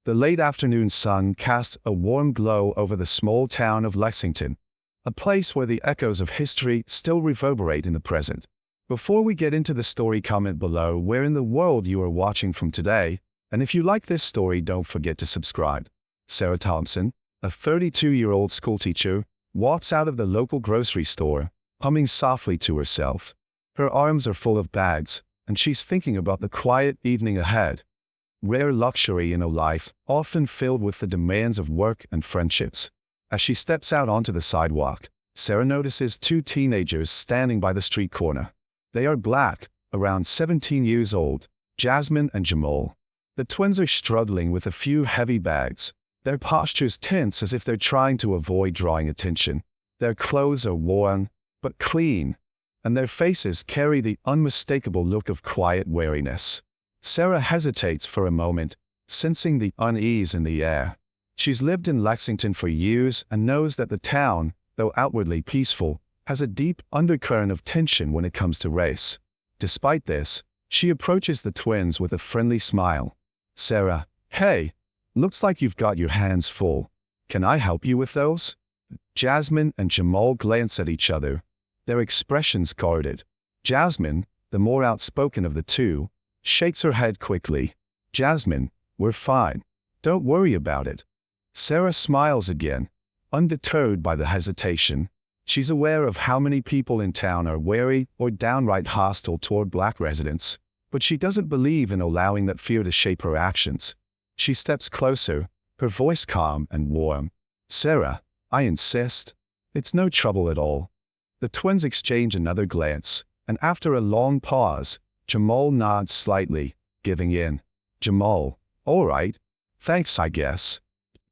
The late afternoon sun casts a warm glow over the small town of Lexington, a place where the echoes of history still reverberate in the present. Before we get into the story, comment below where in the world you are watching from today, and if you like this story, don't forget to subscribe. Sarah Thompson, a 32-year-old schoolteacher, walks out of the local grocery store, humming softly to herself. Her arms are full of bags, and she's thinking about the quiet evening ahead. Rare luxury in a life often filled with the demands of work and friendships. As she steps out onto the sidewalk, Sarah notices two teenagers standing by the street corner. They are black, around 17 years old, Jasmine and Jamal. The twins are struggling with a few heavy bags, their postures tense as if they're trying to avoid drawing attention. Their clothes are worn, but clean, and their faces carry the unmistakable look of quiet weariness. Sarah hesitates for a moment, sensing the unease in the air. She's lived in Lexington for years and knows that the town, though outwardly peaceful, has a deep undercurrent of tension when it comes to race. Despite this, she approaches the twins with a friendly smile. "Sarah, hey, looks like you've got your hands full. Can I help you with those?" Jasmine and Jamal glance at each other, their expressions guarded. Jasmine, the more outspoken of the two, shakes her head quickly. "Jasmine, we're fine. Don't worry about it." Sarah smiles again, undeterred by the hesitation. She's aware of how many people in town are wary or downright hostile toward black residents, but she doesn't believe in allowing that fear to shape her actions. She steps closer, her voice calm and warm. "Sarah, I insist. It's no trouble at all." The twins exchange another glance, and after a long pause, Jamal nods slightly, giving in. "Jamal, all right. Thanks, I guess."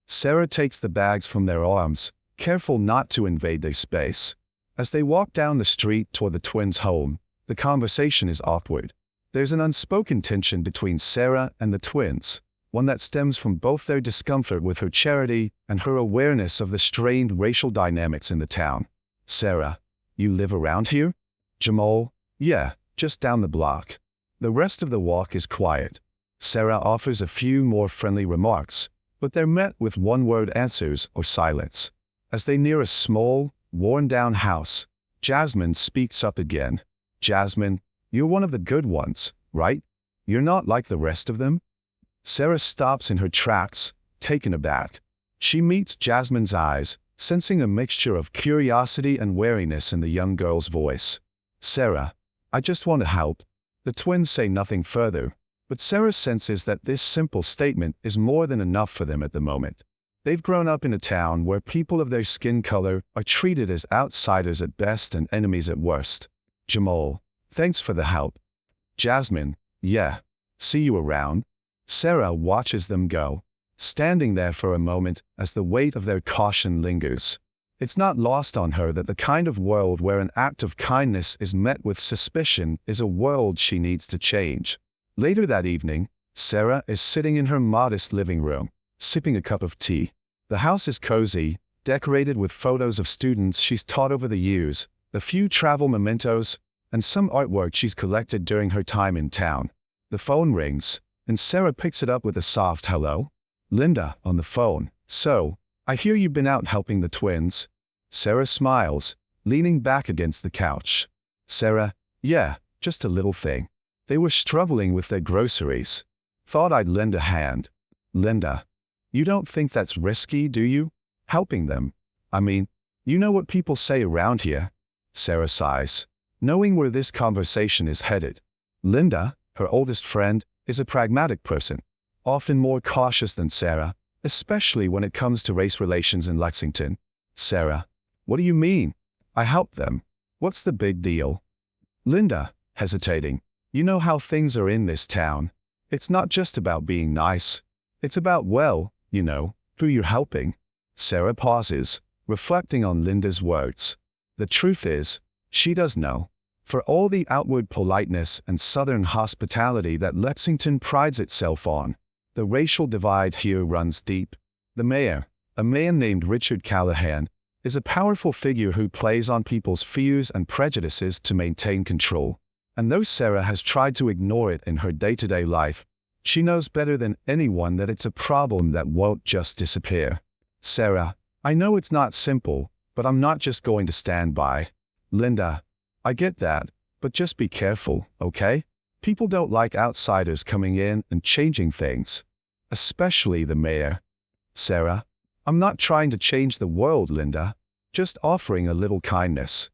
Sarah takes the bags from their arms, careful not to invade their space. As they walk down the street toward the twins' home, the conversation is awkward. There's an unspoken tension between Sarah and the twins, one that stems from both their discomfort with her charity and her awareness of the strained racial dynamics in the town. "Sarah, you live around here?" Jamal, "Yeah, just down the block." The rest of the walk is quiet. Sarah offers a few more friendly remarks, but they're met with one-word answers or silence. As they near a small, worn-down house, Jasmine speaks up again. "Jasmine, you're one of the good ones, right? You're not like the rest of them?" Sarah stops in her tracks, taken aback. She meets Jasmine's eyes, sensing a mixture of curiosity and wariness in the young girl's voice. "Sarah, I just want to help." The twins say nothing further, but Sarah senses that this simple statement is more than enough for them at the moment. They've grown up in a town where people of their skin color are treated as outsiders at best and enemies at worst. Jamal, "Thanks for the help." Jasmine, "Yeah. See you around." Sarah watches them go, standing there for a moment as the weight of their caution lingers. It's not lost on her that the kind of world where an act of kindness is met with suspicion is a world she needs to change. Later that evening, Sarah is sitting in her modest living room, sipping a cup of tea. The house is cozy, decorated with photos of students she's taught over the years, a few travel mementos, and some artwork she's collected during her time in town. The phone rings, and Sarah picks it up with a soft hello. "Linda, on the phone. So, I hear you've been out helping the twins." Sarah smiles, leaning back against the couch. Sarah, "Yeah, just a little thing. They were struggling with their groceries. Thought I'd lend a hand." Linda, "You don't think that's risky, do you? Helping them? I mean, you know what people say around here." Sarah sighs, knowing where this conversation is headed. Linda, her oldest friend, is a pragmatic person, often more cautious than Sarah, especially when it comes to race relations in Lexington. Sarah, "What do you mean? I helped them. What's the big deal?" Linda, hesitating, "You know how things are in this town. It's not just about being nice. It's about, well, you know, who you're helping." Sarah pauses, reflecting on Linda's words. The truth is, she does know. For all the outward politeness and southern hospitality that Lexington prides itself on, the racial divide here runs deep. The mayor, a man named Richard Callahan, is a powerful figure who plays on people's fears and prejudices to maintain control. And though Sarah has tried to ignore it in her day-to-day life, She knows better than anyone that it's a problem that won't just disappear. Sarah, I know it's not simple, but I'm not just going to stand by. Linda, I get that, but just be careful, okay? People don't like outsiders coming in and changing things. Especially the mayor. Sarah, I'm not trying to change the world, Linda. Just offering a little kindness.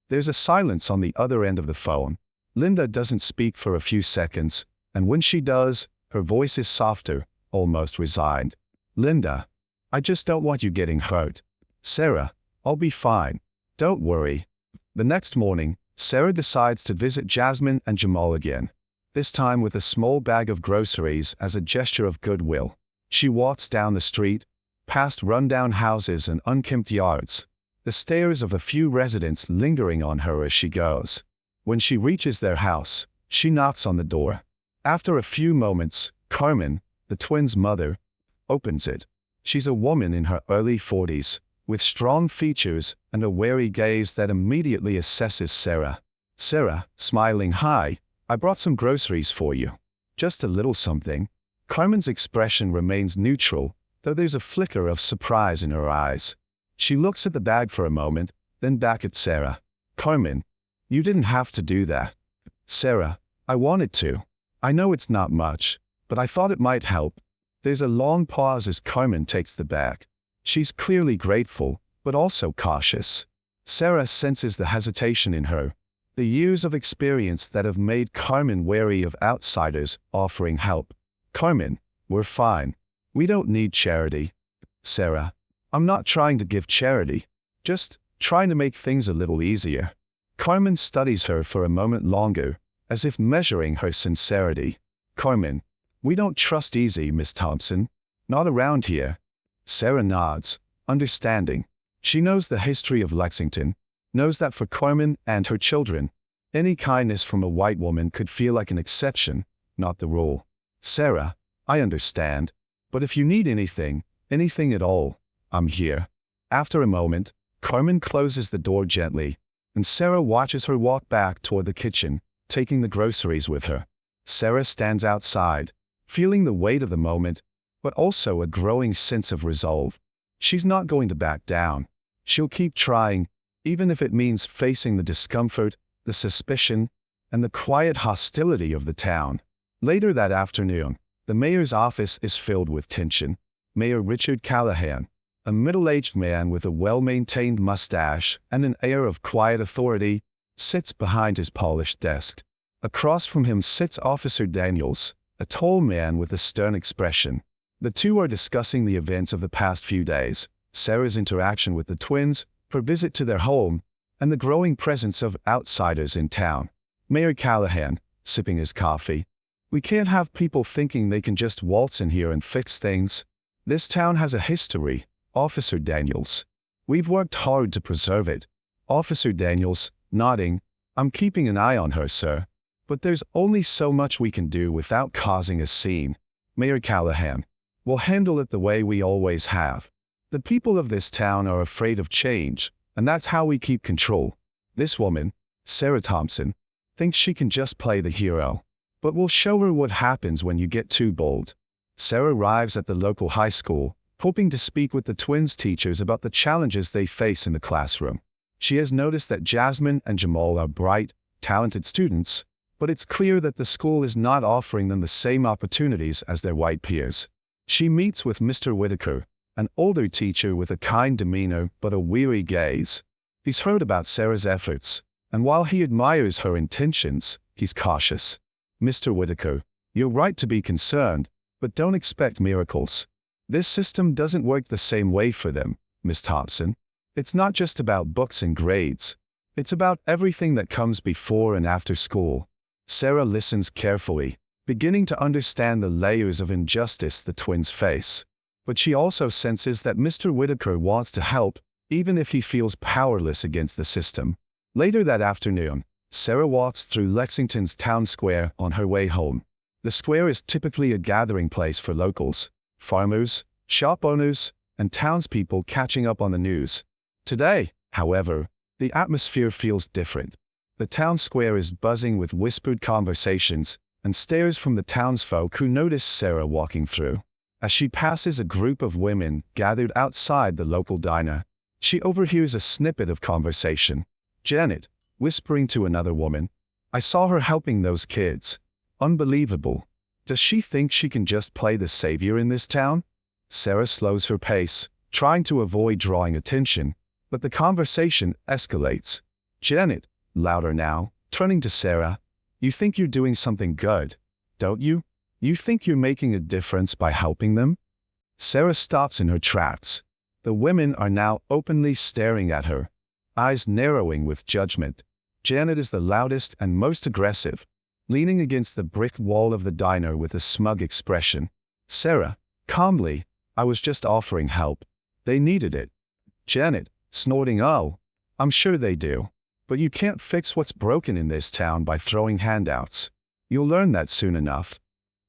There's a silence on the other end of the phone. Linda doesn't speak for a few seconds, and when she does, her voice is softer, almost resigned. Linda, I just don't want you getting hurt. Sarah, I'll be fine. Don't worry. The next morning, Sarah decides to visit Jasmine and Jamal again, this time with a small bag of groceries as a gesture of goodwill. She walks down the street, past rundown houses and unkempt yards, the stares of a few residents lingering on her as she goes. When she reaches their house, she knocks on the door. After a few moments, Carmen, the twins' mother, opens it. She's a woman in her early 40s, with strong features and a wary gaze that immediately assesses Sarah. Sarah, smiling, "Hi, I brought some groceries for you. Just a little something." Carmen's expression remains neutral, though there's a flicker of surprise in her eyes. She looks at the bag for a moment, then back at Sarah. "Carmen, you didn't have to do that." "Sarah, I wanted to. I know it's not much, but I thought it might help." There's a long pause as Carmen takes the bag. She's clearly grateful, but also cautious. Sarah senses the hesitation in her, the years of experience that have made Carmen wary of outsiders offering help. "Carmen, we're fine. We don't need charity." "Sarah, I'm not trying to give charity, just trying to make things a little easier." Carmen studies her for a moment longer, as if measuring her sincerity. "Carmen, we don't trust easy, Miss Thompson. Not around here." Sarah nods, understanding. She knows the history of Lexington, knows that for Carmen and her children, any kindness from a white woman could feel like an exception, not the rule. "Sarah, I understand. But if you need anything at all, I'm here." After a moment, Carmen closes the door gently, and Sarah watches her walk back toward the kitchen, taking the groceries with her. Sarah stands outside, feeling the weight of the moment, but also a growing sense of resolve. She's not going to back down. She'll keep trying, even if it means facing the discomfort, the suspicion, and the quiet hostility of the town. Later that afternoon, the mayor's office is filled with tension. Mayor Richard Callahan, a middle-aged man with a well-maintained mustache and an air of quiet authority, sits behind his polished desk. Across from him sits Officer Daniels, a tall man with a stern expression. The two are discussing the events of the past few days, Sarah's interaction with the twins, her visit to their home, and the growing presence of outsiders in town. Mayor Callahan, sipping his coffee. "We can't have people thinking they can just waltz in here and fix things. This town has a history, Officer Daniels. We've worked hard to preserve it." Officer Daniels, nodding, "I'm keeping an eye on her, sir. But there's only so much we can do without causing a scene." Mayor Callahan, "We'll handle it the way we always have. The people of this town are afraid of change, and that's how we keep control. This woman, Sarah Thompson, thinks she can just play the hero. But we'll show her what happens when you get too bold." Sarah arrives at the local high school, hoping to speak with the twins' teachers about the challenges they face in the classroom. She has noticed that Jasmine and Jamal are bright, talented students, but it's clear that the school is not offering them the same opportunities as their white peers. She meets with Mr. Whitaker, an older teacher with a kind demeanor but a weary gaze. He's heard about Sarah's efforts, and while he admires her intentions, he's cautious. "Mr. Whitaker, you're right to be concerned, but don't expect miracles. This system doesn't work the same way for them, Miss Thompson. It's not just about books and grades. It's about everything that comes before and after school." Sarah listens carefully, beginning to understand the layers of injustice the twins face. But she also senses that Mr. Whitaker wants to help, even if he feels powerless against the system. Later that afternoon, Sarah walks through Lexington's town square on her way home. The square is typically a gathering place for locals, farmers, shop owners, and townspeople catching up on the news. Today, however, the atmosphere feels different. The town square is buzzing with whispered conversations, and stares from the townsfolk who notice Sarah walking through. As she passes a group of women gathered outside the local diner, she overhears a snippet of conversation. Janet, whispering to another woman, "I saw her helping those kids. Unbelievable. Does she think she can just play the savior in this town?" Sarah slows her pace, trying to avoid drawing attention, but the conversation escalates. Janet, louder now, turning to Sarah, "You think you're doing something good, don't you? You think you're making a difference by helping them?" Sarah stops in her tracks. The women are now openly staring at her, eyes narrowing with judgment. Janet is the loudest and most aggressive, leaning against the brick wall of the diner with a smug expression. Sarah, calmly, "I was just offering help. They needed it." Janet, snorting, "Oh, I'm sure they do. But you can't fix what's broken in this town by throwing handouts. You'll learn that soon enough."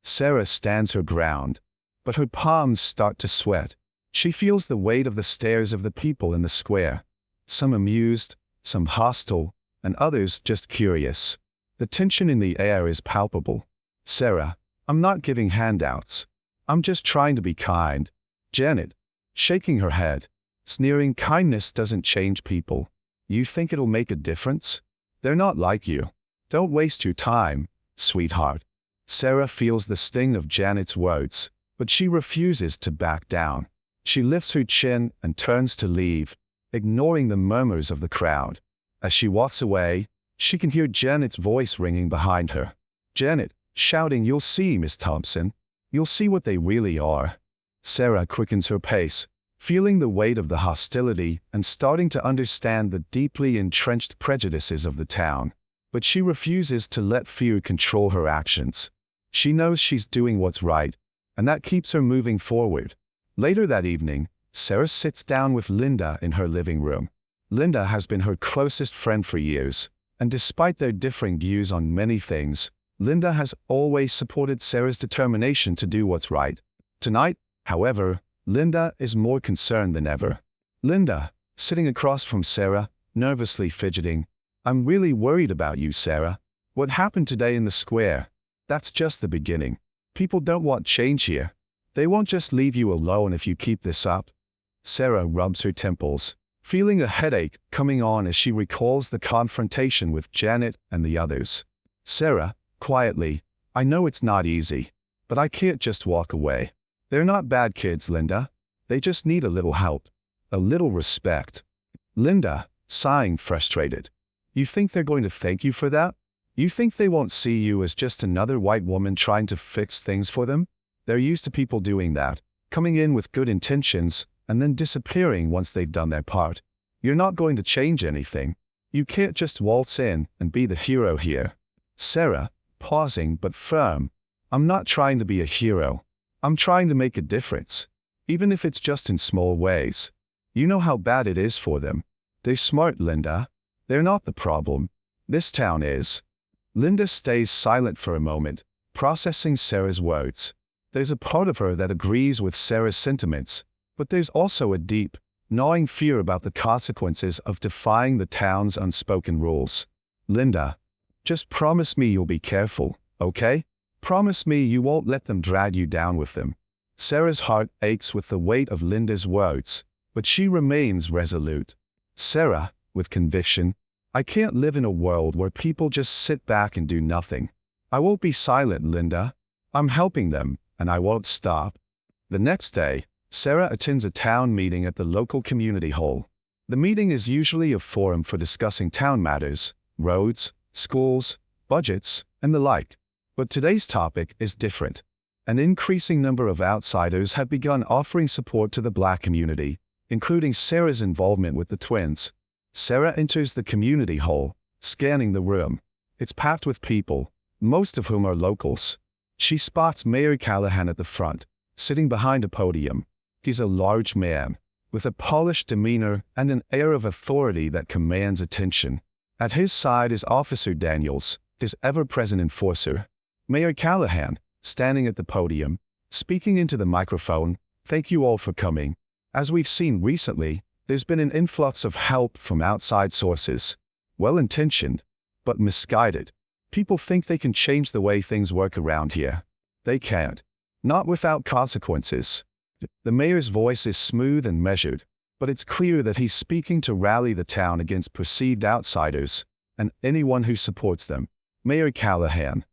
Sarah stands her ground, but her palms start to sweat. She feels the weight of the stares of the people in the square, some amused, some hostile, and others just curious. The tension in the air is palpable. "Sarah, I'm not giving handouts. I'm just trying to be kind." Janet, shaking her head, sneering, "Kindness doesn't change people. You think it'll make a difference? They're not like you. Don't waste your time, sweetheart." Sarah feels the sting of Janet's words, but she refuses to back down. She lifts her chin and turns to leave, ignoring the murmurs of the crowd. As she walks away, she can hear Janet's voice ringing behind her. Janet, shouting, "You'll see, Miss Thompson. You'll see what they really are." Sarah quickens her pace, feeling the weight of the hostility and starting to understand the deeply entrenched prejudices of the town. But she refuses to let fear control her actions. She knows she's doing what's right, and that keeps her moving forward. Later that evening, Sarah sits down with Linda in her living room. Linda has been her closest friend for years, and despite their differing views on many things, Linda has always supported Sarah's determination to do what's right. Tonight, however, Linda is more concerned than ever. Linda, sitting across from Sarah, nervously fidgeting, "I'm really worried about you, Sarah. What happened today in the square? That's just the beginning. People don't want change here. They won't just leave you alone if you keep this up." Sarah rubs her temples, feeling a headache coming on as she recalls the confrontation with Janet and the others. Sarah, quietly, "I know it's not easy, but I can't just walk away. They're not bad kids, Linda. They just need a little help, a little respect." Linda, sighing, frustrated, "You think they're going to thank you for that? You think they won't see you as just another white woman trying to fix things for them? They're used to people doing that, coming in with good intentions, and then disappearing once they've done their part. You're not going to change anything. You can't just waltz in and be the hero here." Sarah, pausing but firm, "I'm not trying to be a hero. I'm trying to make a difference, even if it's just in small ways. You know how bad it is for them. They're smart, Linda. They're not the problem. This town is." Linda stays silent for a moment, processing Sarah's words. There's a part of her that agrees with Sarah's sentiments, but there's also a deep, gnawing fear about the consequences of defying the town's unspoken rules. "Linda, just promise me you'll be careful, okay? Promise me you won't let them drag you down with them." Sarah's heart aches with the weight of Linda's words, but she remains resolute. Sarah, with conviction, "I can't live in a world where people just sit back and do nothing. I won't be silent, Linda. I'm helping them, and I won't stop." The next day, Sarah attends a town meeting at the local community hall. The meeting is usually a forum for discussing town matters, roads, schools, budgets, and the like. But today's topic is different. An increasing number of outsiders have begun offering support to the Black community, including Sarah's involvement with the twins. Sarah enters the community hall, scanning the room. It's packed with people, most of whom are locals. She spots Mayor Callahan at the front, sitting behind a podium. He's a large man, with a polished demeanor and an air of authority that commands attention. At his side is Officer Daniels, his ever-present enforcer. Mayor Callahan, standing at the podium, speaking into the microphone, "Thank you all for coming. As we've seen recently, there's been an influx of help from outside sources. Well-intentioned, but misguided. People think they can change the way things work around here. They can't. Not without consequences. The mayor's voice is smooth and measured, but it's clear that he's speaking to rally the town against perceived outsiders and anyone who supports them. Mayor Callahan.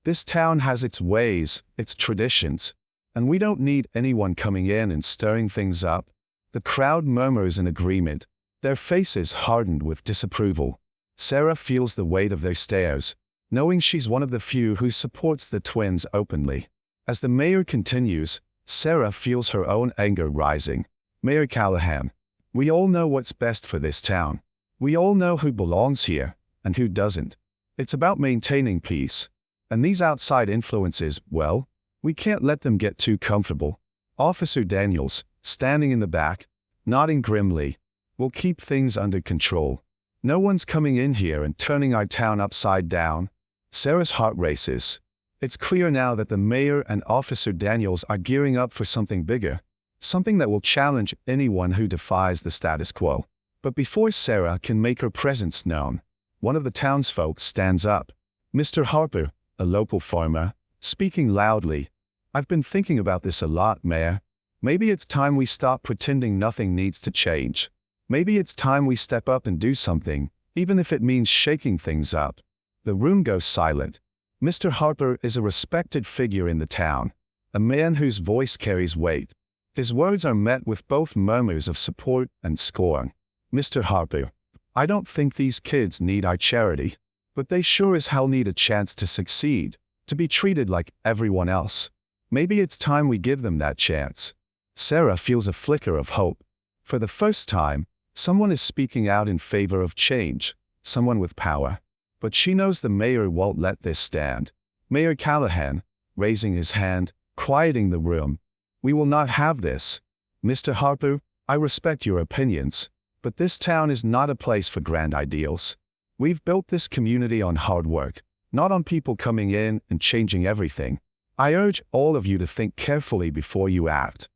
This town has its ways, its traditions, and we don't need anyone coming in and stirring things up. The crowd murmurs in agreement, their faces hardened with disapproval. Sarah feels the weight of their stares, knowing she's one of the few who supports the twins openly. As the mayor continues, Sarah feels her own anger rising. Mayor Callahan. We all know what's best for this town. We all know who belongs here and who doesn't. It's about maintaining peace. And these outside influences, well, we can't let them get too comfortable. Officer Daniels, standing in the back, nodding grimly, will keep things under control. No one's coming in here and turning our town upside down. Sarah's heart races. It's clear now that the mayor and Officer Daniels are gearing up for something bigger, something that will challenge anyone who defies the status quo. But before Sarah can make her presence known, one of the townsfolk stands up. Mr. Harper, a local farmer, speaking loudly. I've been thinking about this a lot, Mayor. Maybe it's time we stop pretending nothing needs to change. Maybe it's time we step up and do something, even if it means shaking things up. The room goes silent. Mr. Harper is a respected figure in the town, a man whose voice carries weight. His words are met with both murmurs of support and scorn. Mr. Harper, I don't think these kids need our charity, but they sure as hell need a chance to succeed, to be treated like everyone else. Maybe it's time we give them that chance. Sarah feels a flicker of hope. For the first time, someone is speaking out in favor of change, someone with power. But she knows the mayor won't let this stand. Mayor Callahan, raising his hand, quieting the room. We will not have this. Mr. Harper, I respect your opinions, but this town is not a place for grand ideals. We've built this community on hard work, not on people coming in and changing everything. I urge all of you to think carefully before you act.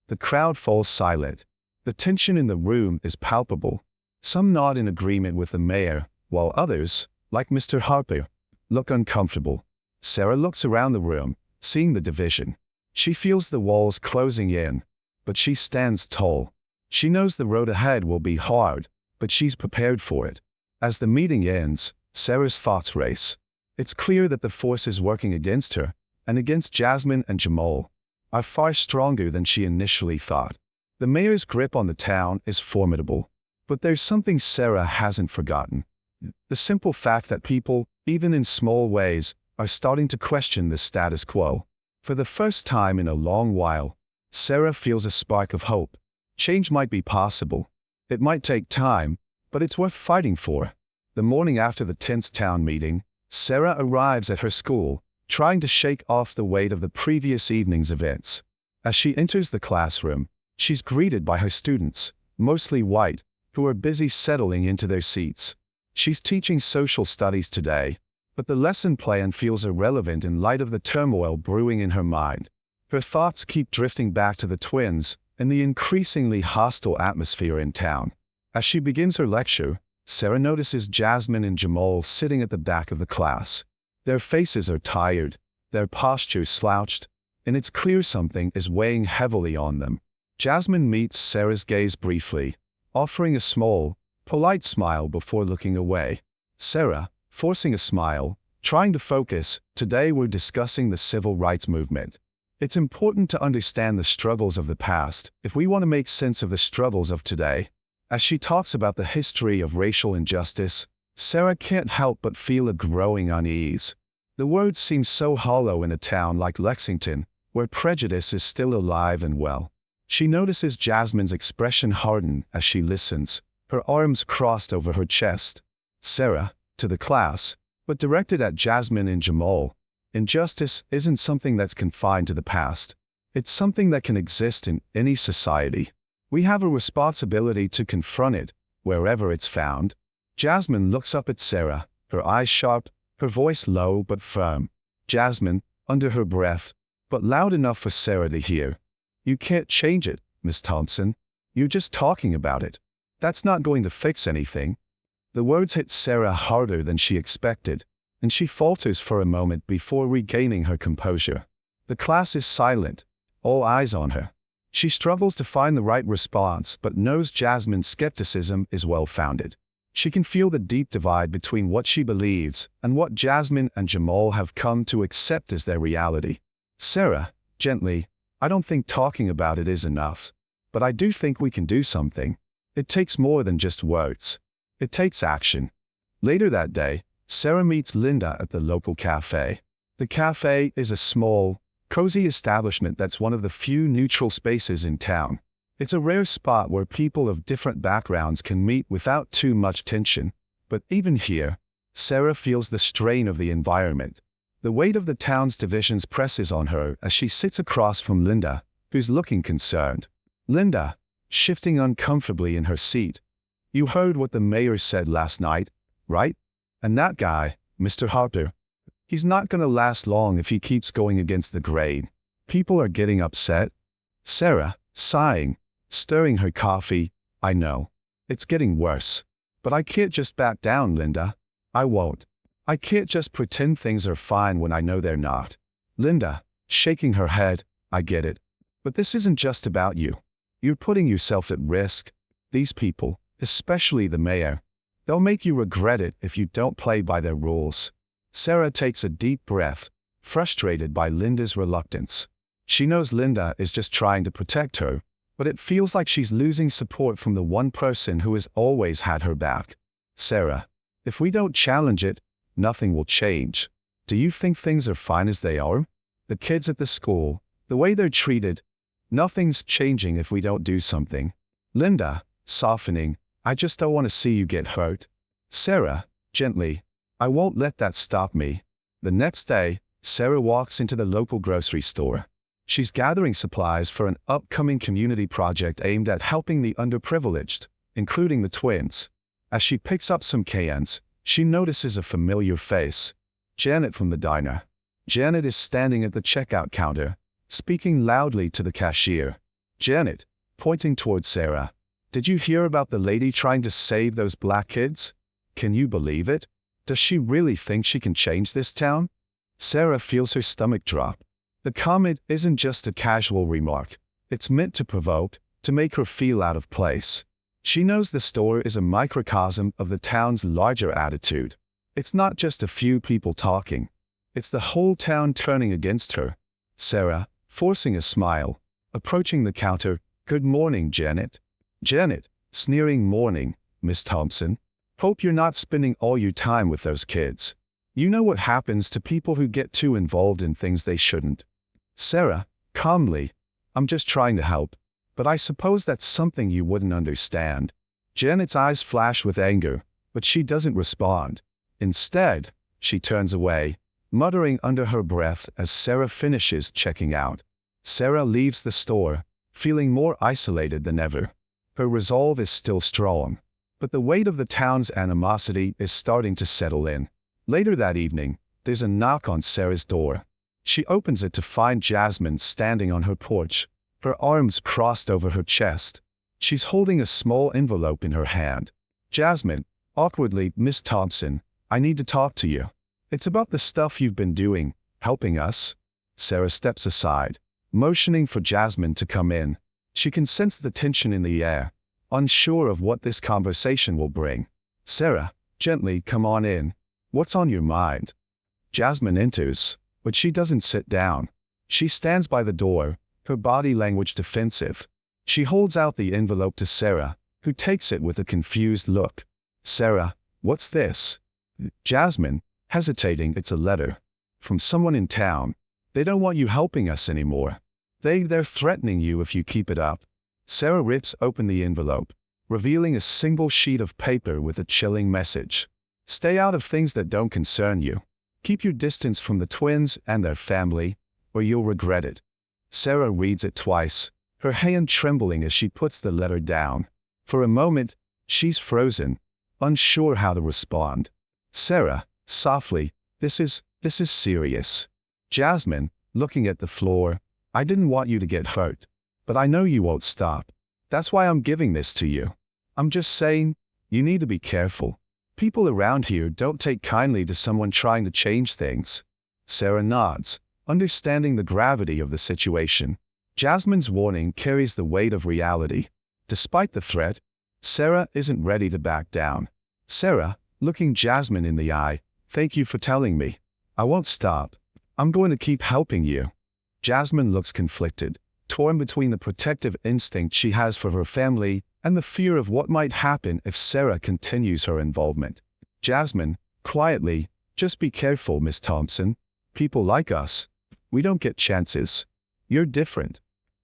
The crowd falls silent. The tension in the room is palpable. Some nod in agreement with the mayor, while others, like Mr. Harper, look uncomfortable. Sarah looks around the room, seeing the division. She feels the walls closing in, but she stands tall. She knows the road ahead will be hard, but she's prepared for it. As the meeting ends, Sarah's thoughts race. It's clear that the forces working against her, and against Jasmine and Jamal, are far stronger than she initially thought. The mayor's grip on the town is formidable, but there's something Sarah hasn't forgotten. The simple fact that people, even in small ways, are starting to question the status quo. For the first time in a long while, Sarah feels a spark of hope. Change might be possible. It might take time, but it's worth fighting for. The morning after the tense town meeting, Sarah arrives at her school, trying to shake off the weight of the previous evening's events. As she enters the classroom, she's greeted by her students, mostly white, who are busy settling into their seats. She's teaching social studies today, but the lesson plan feels irrelevant in light of the turmoil brewing in her mind. Her thoughts keep drifting back to the twins and the increasingly hostile atmosphere in town. As she begins her lecture, Sarah notices Jasmine and Jamal sitting at the back of the class. Their faces are tired, their postures slouched, and it's clear something is weighing heavily on them. Jasmine meets Sarah's gaze briefly, offering a small, polite smile before looking away. Sarah, forcing a smile, trying to focus, today we're discussing the civil rights movement. It's important to understand the struggles of the past if we want to make sense of the struggles of today. As she talks about the history of racial injustice, Sarah can't help but feel a growing unease. The words seem so hollow in a town like Lexington, where prejudice is still alive and well. She notices Jasmine's expression harden as she listens, her arms crossed over her chest. Sarah, to the class, but directed at Jasmine and Jamal, injustice isn't something that's confined to the past. It's something that can exist in any society. We have a responsibility to confront it, wherever it's found. Jasmine looks up at Sarah, her eyes sharp, her voice low but firm. Jasmine, under her breath, but loud enough for Sarah to hear. You can't change it, Miss Thompson. You're just talking about it. That's not going to fix anything. The words hit Sarah harder than she expected. and she falters for a moment before regaining her composure. The class is silent, all eyes on her. She struggles to find the right response but knows Jasmine's skepticism is well-founded. She can feel the deep divide between what she believes and what Jasmine and Jamal have come to accept as their reality. Sarah, gently, I don't think talking about it is enough, but I do think we can do something. It takes more than just words. It takes action. Later that day, Sarah meets Linda at the local cafe. The cafe is a small, cozy establishment that's one of the few neutral spaces in town. It's a rare spot where people of different backgrounds can meet without too much tension. But even here, Sarah feels the strain of the environment. The weight of the town's divisions presses on her as she sits across from Linda, who's looking concerned. Linda, shifting uncomfortably in her seat. You heard what the mayor said last night, right? And that guy, Mr. Harper, he's not gonna last long if he keeps going against the grain. People are getting upset. Sarah, sighing, stirring her coffee, I know. It's getting worse. But I can't just back down, Linda. I won't. I can't just pretend things are fine when I know they're not. Linda, shaking her head, I get it. But this isn't just about you. You're putting yourself at risk. These people, especially the mayor, they'll make you regret it if you don't play by their rules. Sarah takes a deep breath, frustrated by Linda's reluctance. She knows Linda is just trying to protect her, but it feels like she's losing support from the one person who has always had her back. Sarah, if we don't challenge it, nothing will change. Do you think things are fine as they are? The kids at the school, the way they're treated, nothing's changing if we don't do something. Linda, softening, I just don't want to see you get hurt. Sarah, gently, I won't let that stop me. The next day, Sarah walks into the local grocery store. She's gathering supplies for an upcoming community project aimed at helping the underprivileged, including the twins. As she picks up some cans, she notices a familiar face. Janet from the diner. Janet is standing at the checkout counter, speaking loudly to the cashier. Janet, pointing towards Sarah. Did you hear about the lady trying to save those black kids? Can you believe it? Does she really think she can change this town? Sarah feels her stomach drop. The comment isn't just a casual remark. It's meant to provoke, to make her feel out of place. She knows the store is a microcosm of the town's larger attitude. It's not just a few people talking. It's the whole town turning against her. Sarah, forcing a smile, approaching the counter, Good morning, Janet. Janet, sneering morning, Miss Thompson. Hope you're not spending all your time with those kids. You know what happens to people who get too involved in things they shouldn't. Sarah, calmly, I'm just trying to help, but I suppose that's something you wouldn't understand. Janet's eyes flash with anger, but she doesn't respond. Instead, she turns away, muttering under her breath as Sarah finishes checking out. Sarah leaves the store, feeling more isolated than ever. Her resolve is still strong, but the weight of the town's animosity is starting to settle in. Later that evening, there's a knock on Sarah's door. She opens it to find Jasmine standing on her porch, her arms crossed over her chest. She's holding a small envelope in her hand. Jasmine, awkwardly, Miss Thompson, I need to talk to you. It's about the stuff you've been doing, helping us. Sarah steps aside, motioning for Jasmine to come in. She can sense the tension in the air, unsure of what this conversation will bring. Sarah, gently, come on in. What's on your mind? Jasmine enters, but she doesn't sit down. She stands by the door, her body language defensive. She holds out the envelope to Sarah, who takes it with a confused look. Sarah, what's this? Jasmine, hesitating, it's a letter. From someone in town. They don't want you helping us anymore. They're threatening you if you keep it up. Sarah rips open the envelope, revealing a single sheet of paper with a chilling message. Stay out of things that don't concern you. Keep your distance from the twins and their family, or you'll regret it. Sarah reads it twice, her hand trembling as she puts the letter down. For a moment, she's frozen, unsure how to respond. Sarah, softly, this is serious. Jasmine, looking at the floor, I didn't want you to get hurt, but I know you won't stop. That's why I'm giving this to you. I'm just saying, you need to be careful. People around here don't take kindly to someone trying to change things. Sarah nods, understanding the gravity of the situation. Jasmine's warning carries the weight of reality. Despite the threat, Sarah isn't ready to back down. Sarah, looking Jasmine in the eye, "Thank you for telling me. I won't stop. I'm going to keep helping you." Jasmine looks conflicted, torn between the protective instinct she has for her family and the fear of what might happen if Sarah continues her involvement. Jasmine, quietly, "Just be careful, Miss Thompson. People like us, we don't get chances. You're different."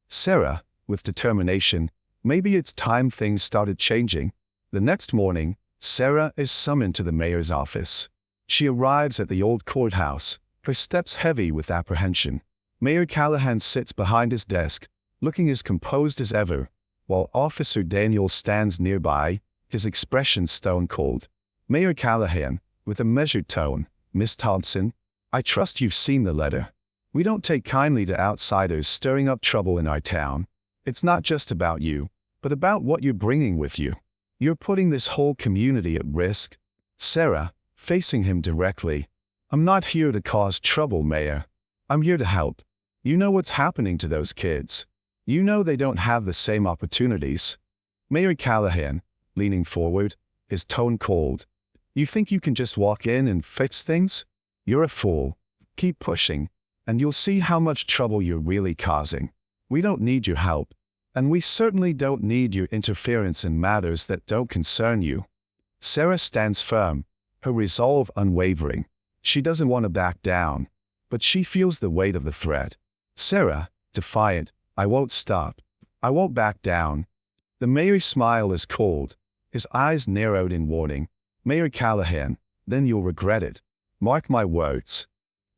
Sarah, with determination, "Maybe it's time things started changing." The next morning, Sarah is summoned to the mayor's office. She arrives at the old courthouse, her steps heavy with apprehension. Mayor Callahan sits behind his desk, looking as composed as ever, while Officer Daniel stands nearby, his expression stone cold. Mayor Callahan, with a measured tone, "Miss Thompson, I trust you've seen the letter. We don't take kindly to outsiders stirring up trouble in our town. It's not just about you, but about what you're bringing with you. You're putting this whole community at risk." Sarah, facing him directly, "I'm not here to cause trouble, Mayor. I'm here to help. You know what's happening to those kids. You know they don't have the same opportunities." Mayor Callahan, leaning forward, his tone cold. "You think you can just walk in and fix things? You're a fool. Keep pushing, and you'll see how much trouble you're really causing. We don't need your help, and we certainly don't need your interference in matters that don't concern you." Sarah stands firm, her resolve unwavering. She doesn't want to back down, but she feels the weight of the threat. Sarah, defiant, "I won't stop. I won't back down." The mayor's smile is cold, his eyes narrowed in warning. "Mayor Callahan, then you'll regret it. Mark my words."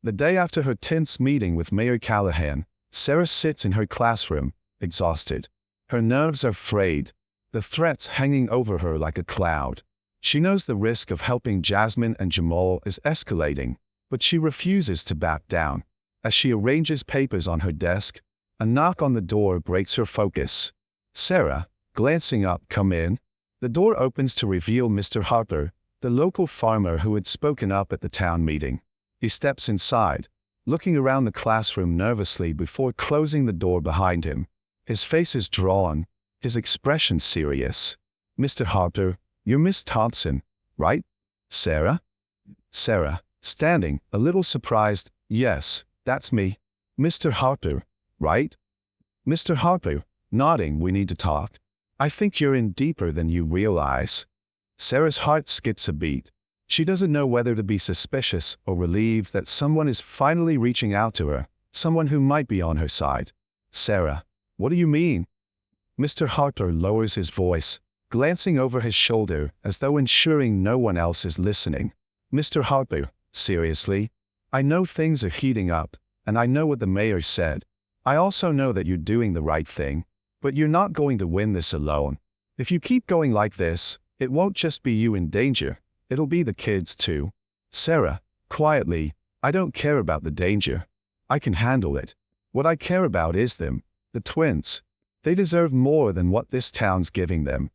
The day after her tense meeting with Mayor Callahan, Sarah sits in her classroom, exhausted. Her nerves are frayed, the threats hanging over her like a cloud. She knows the risk of helping Jasmine and Jamal is escalating, but she refuses to back down. As she arranges papers on her desk, a knock on the door breaks her focus. Sarah, glancing up, "Come in." The door opens to reveal Mr. Harper, the local farmer who had spoken up at the town meeting. He steps inside, looking around the classroom nervously before closing the door behind him. His face is drawn, his expression serious. "Mr. Harper, you're Miss Thompson, right?" "Sarah?" Sarah, standing, a little surprised, "Yes, that's me." "Mr. Harper, right?" Mr. Harper, nodding, "We need to talk. I think you're in deeper than you realize." Sarah's heart skips a beat. She doesn't know whether to be suspicious or relieved that someone is finally reaching out to her, someone who might be on her side. "Sarah, what do you mean?" Mr. Harper lowers his voice, glancing over his shoulder as though ensuring no one else is listening. "Mr. Harper, seriously, I know things are heating up, and I know what the mayor said. I also know that you're doing the right thing, but you're not going to win this alone. If you keep going like this, it won't just be you in danger, it'll be the kids too." Sarah, quietly, "I don't care about the danger. I can handle it. What I care about is them, the twins. They deserve more than what this town's giving them."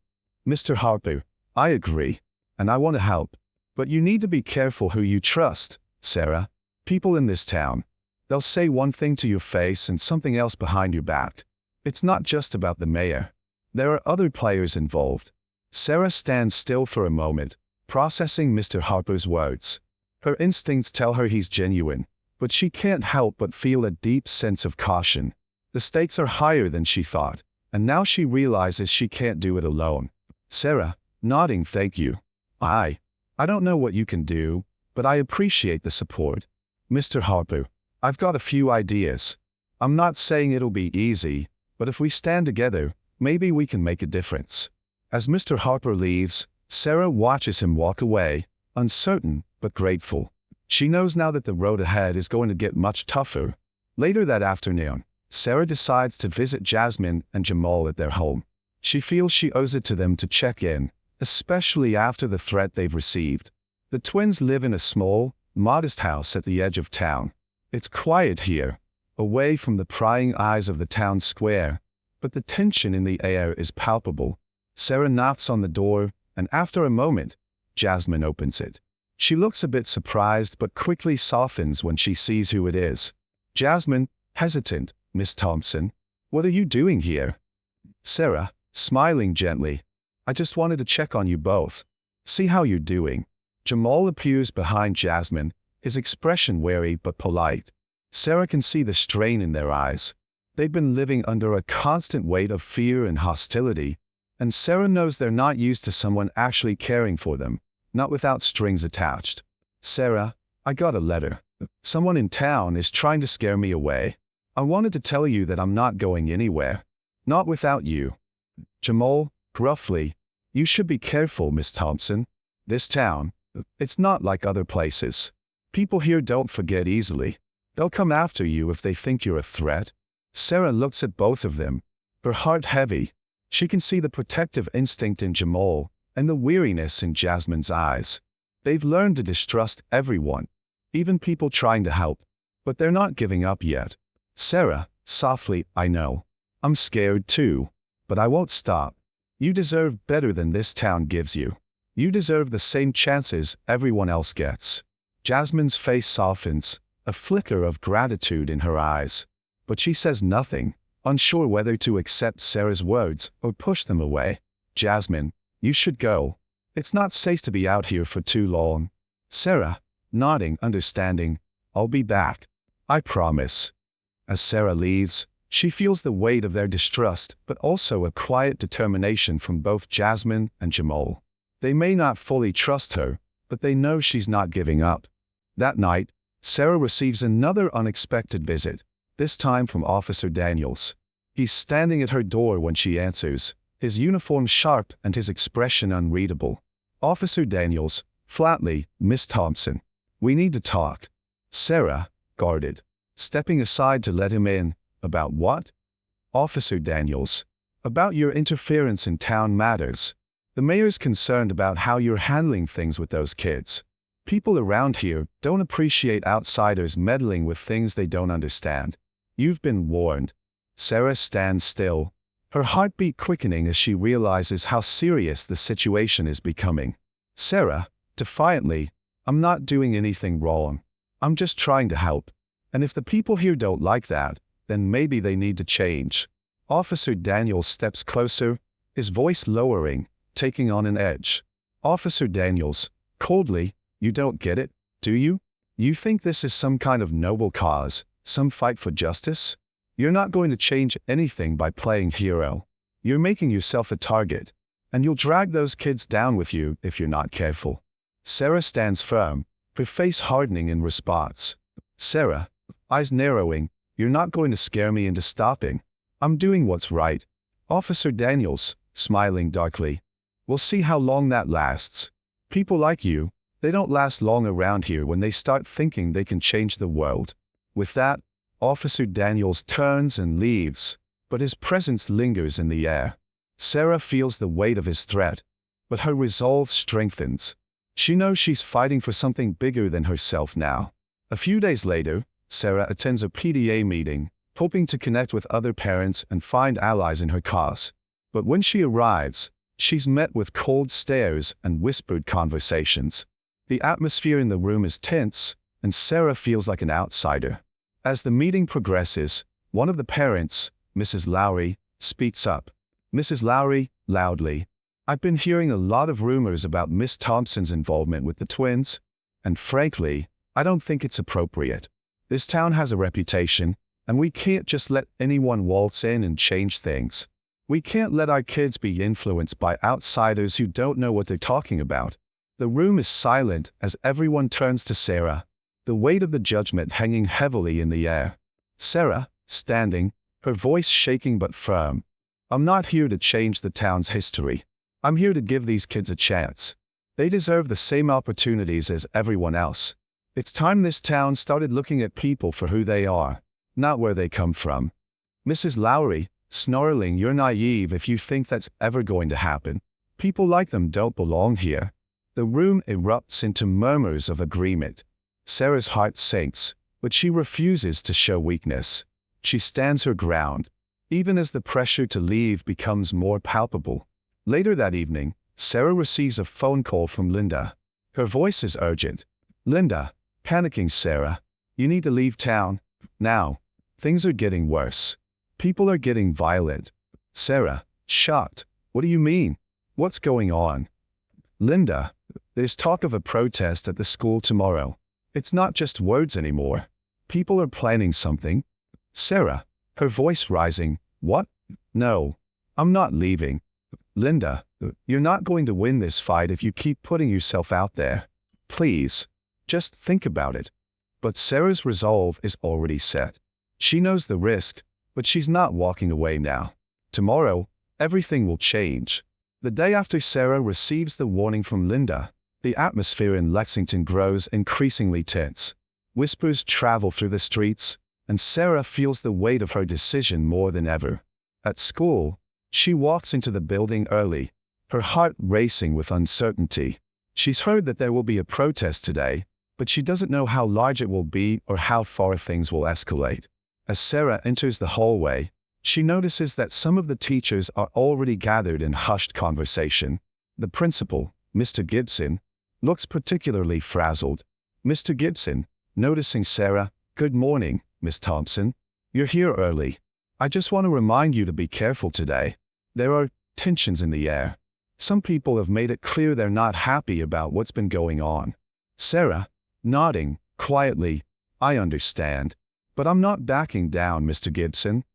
"Mr. Harper, I agree, and I want to help. But you need to be careful who you trust, Sarah. People in this town, they'll say one thing to your face and something else behind your back. It's not just about the mayor. There are other players involved." Sarah stands still for a moment, processing Mr. Harper's words. Her instincts tell her he's genuine, but she can't help but feel a deep sense of caution. The stakes are higher than she thought, and now she realizes she can't do it alone. Sarah, nodding, "Thank you. I don't know what you can do, but I appreciate the support." "Mr. Harper, I've got a few ideas. I'm not saying it'll be easy, but if we stand together, maybe we can make a difference." As Mr. Harper leaves, Sarah watches him walk away, uncertain but grateful. She knows now that the road ahead is going to get much tougher. Later that afternoon, Sarah decides to visit Jasmine and Jamal at their home. She feels she owes it to them to check in, especially after the threat they've received. The twins live in a small, modest house at the edge of town. It's quiet here, away from the prying eyes of the town square, but the tension in the air is palpable. Sarah knocks on the door, and after a moment, Jasmine opens it. She looks a bit surprised but quickly softens when she sees who it is. Jasmine, hesitant, Miss Thompson, what are you doing here? Sarah, smiling gently, I just wanted to check on you both. See how you're doing. Jamal appears behind Jasmine, his expression wary but polite. Sarah can see the strain in their eyes. They've been living under a constant weight of fear and hostility, and Sarah knows they're not used to someone actually caring for them, not without strings attached. Sarah, I got a letter. Someone in town is trying to scare me away. I wanted to tell you that I'm not going anywhere. Not without you. Jamal, gruffly, you should be careful, Miss Thompson. This town, it's not like other places. People here don't forget easily. They'll come after you if they think you're a threat. Sarah looks at both of them, her heart heavy. She can see the protective instinct in Jamal and the weariness in Jasmine's eyes. They've learned to distrust everyone, even people trying to help, but they're not giving up yet. Sarah, softly, I know. I'm scared too, but I won't stop. You deserve better than this town gives you. You deserve the same chances everyone else gets. Jasmine's face softens, a flicker of gratitude in her eyes. But she says nothing, unsure whether to accept Sarah's words or push them away. Jasmine, you should go. It's not safe to be out here for too long. Sarah, nodding, understanding, I'll be back. I promise. As Sarah leaves, she feels the weight of their distrust, but also a quiet determination from both Jasmine and Jamal. They may not fully trust her, but they know she's not giving up. That night, Sarah receives another unexpected visit, this time from Officer Daniels. He's standing at her door when she answers, his uniform sharp and his expression unreadable. Officer Daniels, flatly, Miss Thompson, we need to talk. Sarah, guarded, stepping aside to let him in. About what? Officer Daniels, about your interference in town matters. The mayor's concerned about how you're handling things with those kids. People around here don't appreciate outsiders meddling with things they don't understand. You've been warned. Sarah stands still, her heartbeat quickening as she realizes how serious the situation is becoming. Sarah, defiantly, I'm not doing anything wrong. I'm just trying to help. And if the people here don't like that, then maybe they need to change. Officer Daniels steps closer, his voice lowering, taking on an edge. Officer Daniels, coldly, you don't get it, do you? You think this is some kind of noble cause, some fight for justice? You're not going to change anything by playing hero. You're making yourself a target, and you'll drag those kids down with you if you're not careful. Sarah stands firm, her face hardening in response. Sarah, eyes narrowing, you're not going to scare me into stopping. I'm doing what's right. Officer Daniels, smiling darkly. We'll see how long that lasts. People like you, they don't last long around here when they start thinking they can change the world. With that, Officer Daniels turns and leaves, but his presence lingers in the air. Sarah feels the weight of his threat, but her resolve strengthens. She knows she's fighting for something bigger than herself now. A few days later, Sarah attends a PTA meeting, hoping to connect with other parents and find allies in her cause. But when she arrives, she's met with cold stares and whispered conversations. The atmosphere in the room is tense, and Sarah feels like an outsider. As the meeting progresses, one of the parents, Mrs. Lowry, speaks up. Mrs. Lowry, loudly, I've been hearing a lot of rumors about Miss Thompson's involvement with the twins, and frankly, I don't think it's appropriate. This town has a reputation, and we can't just let anyone waltz in and change things. We can't let our kids be influenced by outsiders who don't know what they're talking about. The room is silent as everyone turns to Sarah, the weight of the judgment hanging heavily in the air. Sarah, standing, her voice shaking but firm. I'm not here to change the town's history. I'm here to give these kids a chance. They deserve the same opportunities as everyone else. It's time this town started looking at people for who they are, not where they come from. Mrs. Lowry, snarling, you're naive if you think that's ever going to happen. People like them don't belong here. The room erupts into murmurs of agreement. Sarah's heart sinks, but she refuses to show weakness. She stands her ground, even as the pressure to leave becomes more palpable. Later that evening, Sarah receives a phone call from Linda. Her voice is urgent. Linda, panicking Sarah, you need to leave town. Now. Things are getting worse. People are getting violent. Sarah, shocked. What do you mean? What's going on? Linda, there's talk of a protest at the school tomorrow. It's not just words anymore. People are planning something. Sarah, her voice rising, what? No, I'm not leaving. Linda, you're not going to win this fight if you keep putting yourself out there. Please, just think about it. But Sarah's resolve is already set. She knows the risk, but she's not walking away now. Tomorrow, everything will change. The day after Sarah receives the warning from Linda, the atmosphere in Lexington grows increasingly tense. Whispers travel through the streets, and Sarah feels the weight of her decision more than ever. At school, she walks into the building early, her heart racing with uncertainty. She's heard that there will be a protest today, but she doesn't know how large it will be or how far things will escalate. As Sarah enters the hallway, she notices that some of the teachers are already gathered in hushed conversation. The principal, Mr. Gibson, looks particularly frazzled. Mr. Gibson, noticing Sarah, "Good morning, Miss Thompson. You're here early. I just want to remind you to be careful today. There are tensions in the air. Some people have made it clear they're not happy about what's been going on." Sarah, nodding, quietly, "I understand. But I'm not backing down, Mr. Gibson."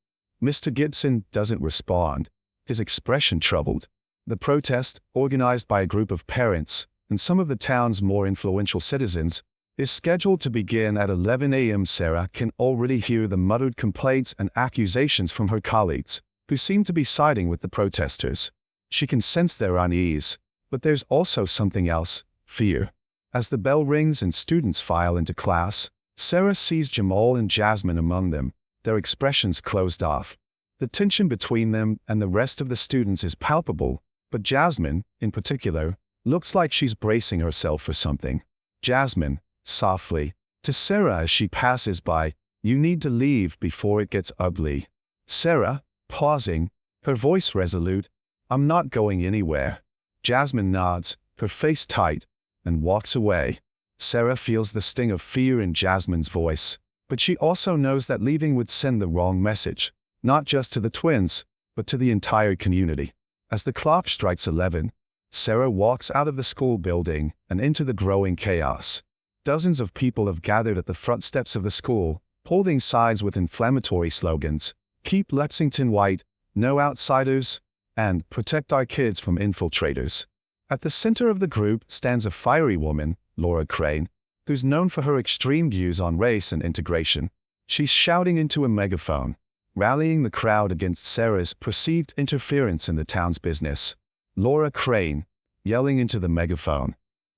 Mr. Gibson doesn't respond, his expression troubled. The protest, organized by a group of parents and some of the town's more influential citizens, is scheduled to begin at 11 a.m. Sarah can already hear the muttered complaints and accusations from her colleagues, who seem to be siding with the protesters. She can sense their unease, but there's also something else, fear. As the bell rings and students file into class, Sarah sees Jamal and Jasmine among them, their expressions closed off. The tension between them and the rest of the students is palpable, but Jasmine, in particular, looks like she's bracing herself for something. Jasmine, softly, to Sarah as she passes by, "You need to leave before it gets ugly." Sarah, pausing, her voice resolute, "I'm not going anywhere." Jasmine nods, her face tight, and walks away. Sarah feels the sting of fear in Jasmine's voice, but she also knows that leaving would send the wrong message, not just to the twins, but to the entire community. As the clock strikes 11, Sarah walks out of the school building and into the growing chaos. Dozens of people have gathered at the front steps of the school, holding signs with inflammatory slogans, "Keep Lexington White," "No Outsiders," and "Protect Our Kids from Infiltrators." At the center of the group stands a fiery woman, Laura Crane, who's known for her extreme views on race and integration. She's shouting into a megaphone, rallying the crowd against Sarah's perceived interference in the town's business. Laura Crane, yelling into the megaphone,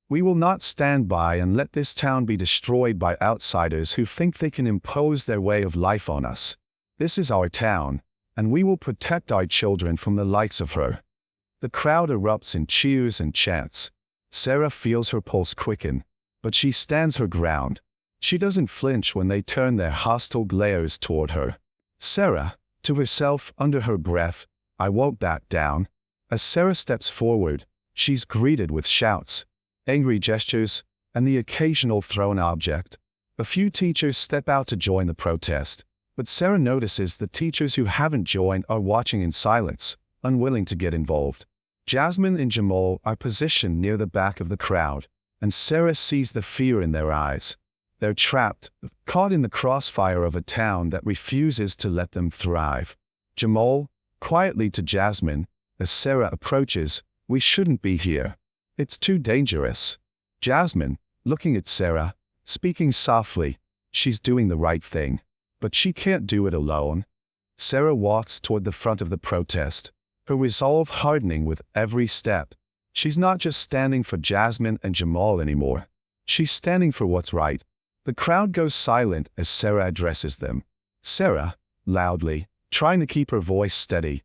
"We will not stand by and let this town be destroyed by outsiders who think they can impose their way of life on us. This is our town, and we will protect our children from the likes of her." The crowd erupts in cheers and chants. Sarah feels her pulse quicken, but she stands her ground. She doesn't flinch when they turn their hostile glares toward her. Sarah, to herself under her breath, "I won't back down." As Sarah steps forward, she's greeted with shouts, angry gestures, and the occasional thrown object. A few teachers step out to join the protest, but Sarah notices the teachers who haven't joined are watching in silence, unwilling to get involved. Jasmine and Jamal are positioned near the back of the crowd, and Sarah sees the fear in their eyes. They're trapped, caught in the crossfire of a town that refuses to let them thrive. Jamal, quietly to Jasmine, as Sarah approaches, "We shouldn't be here. It's too dangerous." Jasmine, looking at Sarah, speaking softly, "She's doing the right thing, but she can't do it alone." Sarah walks toward the front of the protest, her resolve hardening with every step. She's not just standing for Jasmine and Jamal anymore. She's standing for what's right. The crowd goes silent as Sarah addresses them. Sarah, loudly, trying to keep her voice steady,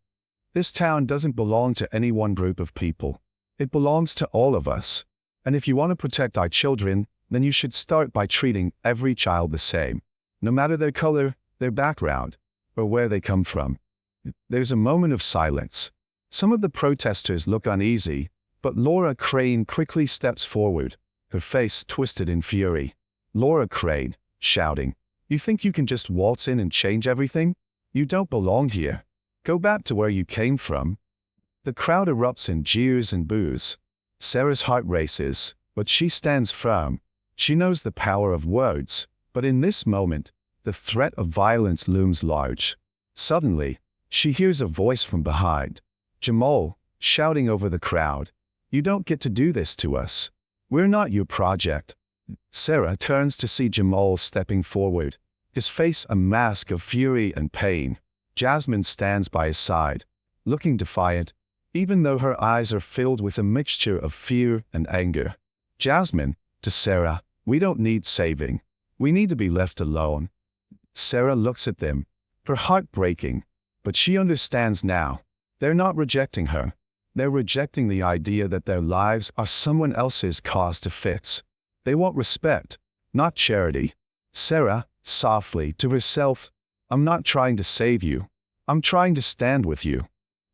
"This town doesn't belong to any one group of people. It belongs to all of us. And if you want to protect our children, then you should start by treating every child the same, no matter their color, their background, or where they come from." There's a moment of silence. Some of the protesters look uneasy, But Laura Crane quickly steps forward, her face twisted in fury. Laura Crane, shouting, "You think you can just waltz in and change everything? You don't belong here. Go back to where you came from." The crowd erupts in jeers and boos. Sarah's heart races, but she stands firm. She knows the power of words, but in this moment, the threat of violence looms large. Suddenly, she hears a voice from behind. Jamal, shouting over the crowd, "You don't get to do this to us. We're not your project." Sarah turns to see Jamal stepping forward, his face a mask of fury and pain. Jasmine stands by his side, looking defiant, even though her eyes are filled with a mixture of fear and anger. Jasmine, to Sarah, "We don't need saving. We need to be left alone." Sarah looks at them, her heart breaking, but she understands now. They're not rejecting her. They're rejecting the idea that their lives are someone else's cause to fix. They want respect, not charity. Sarah, softly, to herself, "I'm not trying to save you. I'm trying to stand with you."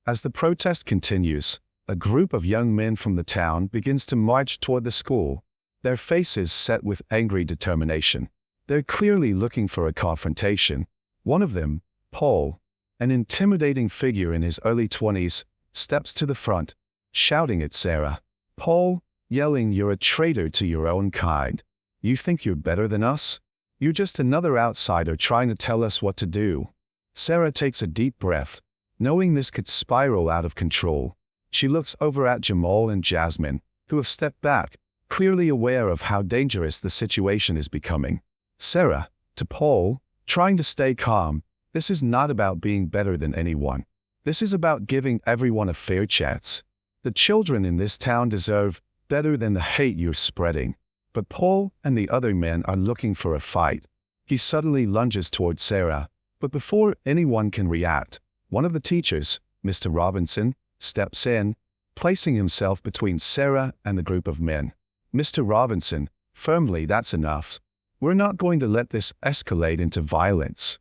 As the protest continues, a group of young men from the town begins to march toward the school, their faces set with angry determination. They're clearly looking for a confrontation. One of them, Paul, an intimidating figure in his early 20s, steps to the front, shouting at Sarah. Paul, yelling, "You're a traitor to your own kind. You think you're better than us? You're just another outsider trying to tell us what to do." Sarah takes a deep breath, knowing this could spiral out of control. She looks over at Jamal and Jasmine, who have stepped back, clearly aware of how dangerous the situation is becoming. Sarah, to Paul, trying to stay calm, "This is not about being better than anyone. This is about giving everyone a fair chance. The children in this town deserve better than the hate you're spreading." But Paul and the other men are looking for a fight. He suddenly lunges toward Sarah, but before anyone can react, one of the teachers, Mr. Robinson, steps in, placing himself between Sarah and the group of men. Mr. Robinson, firmly, "That's enough. We're not going to let this escalate into violence."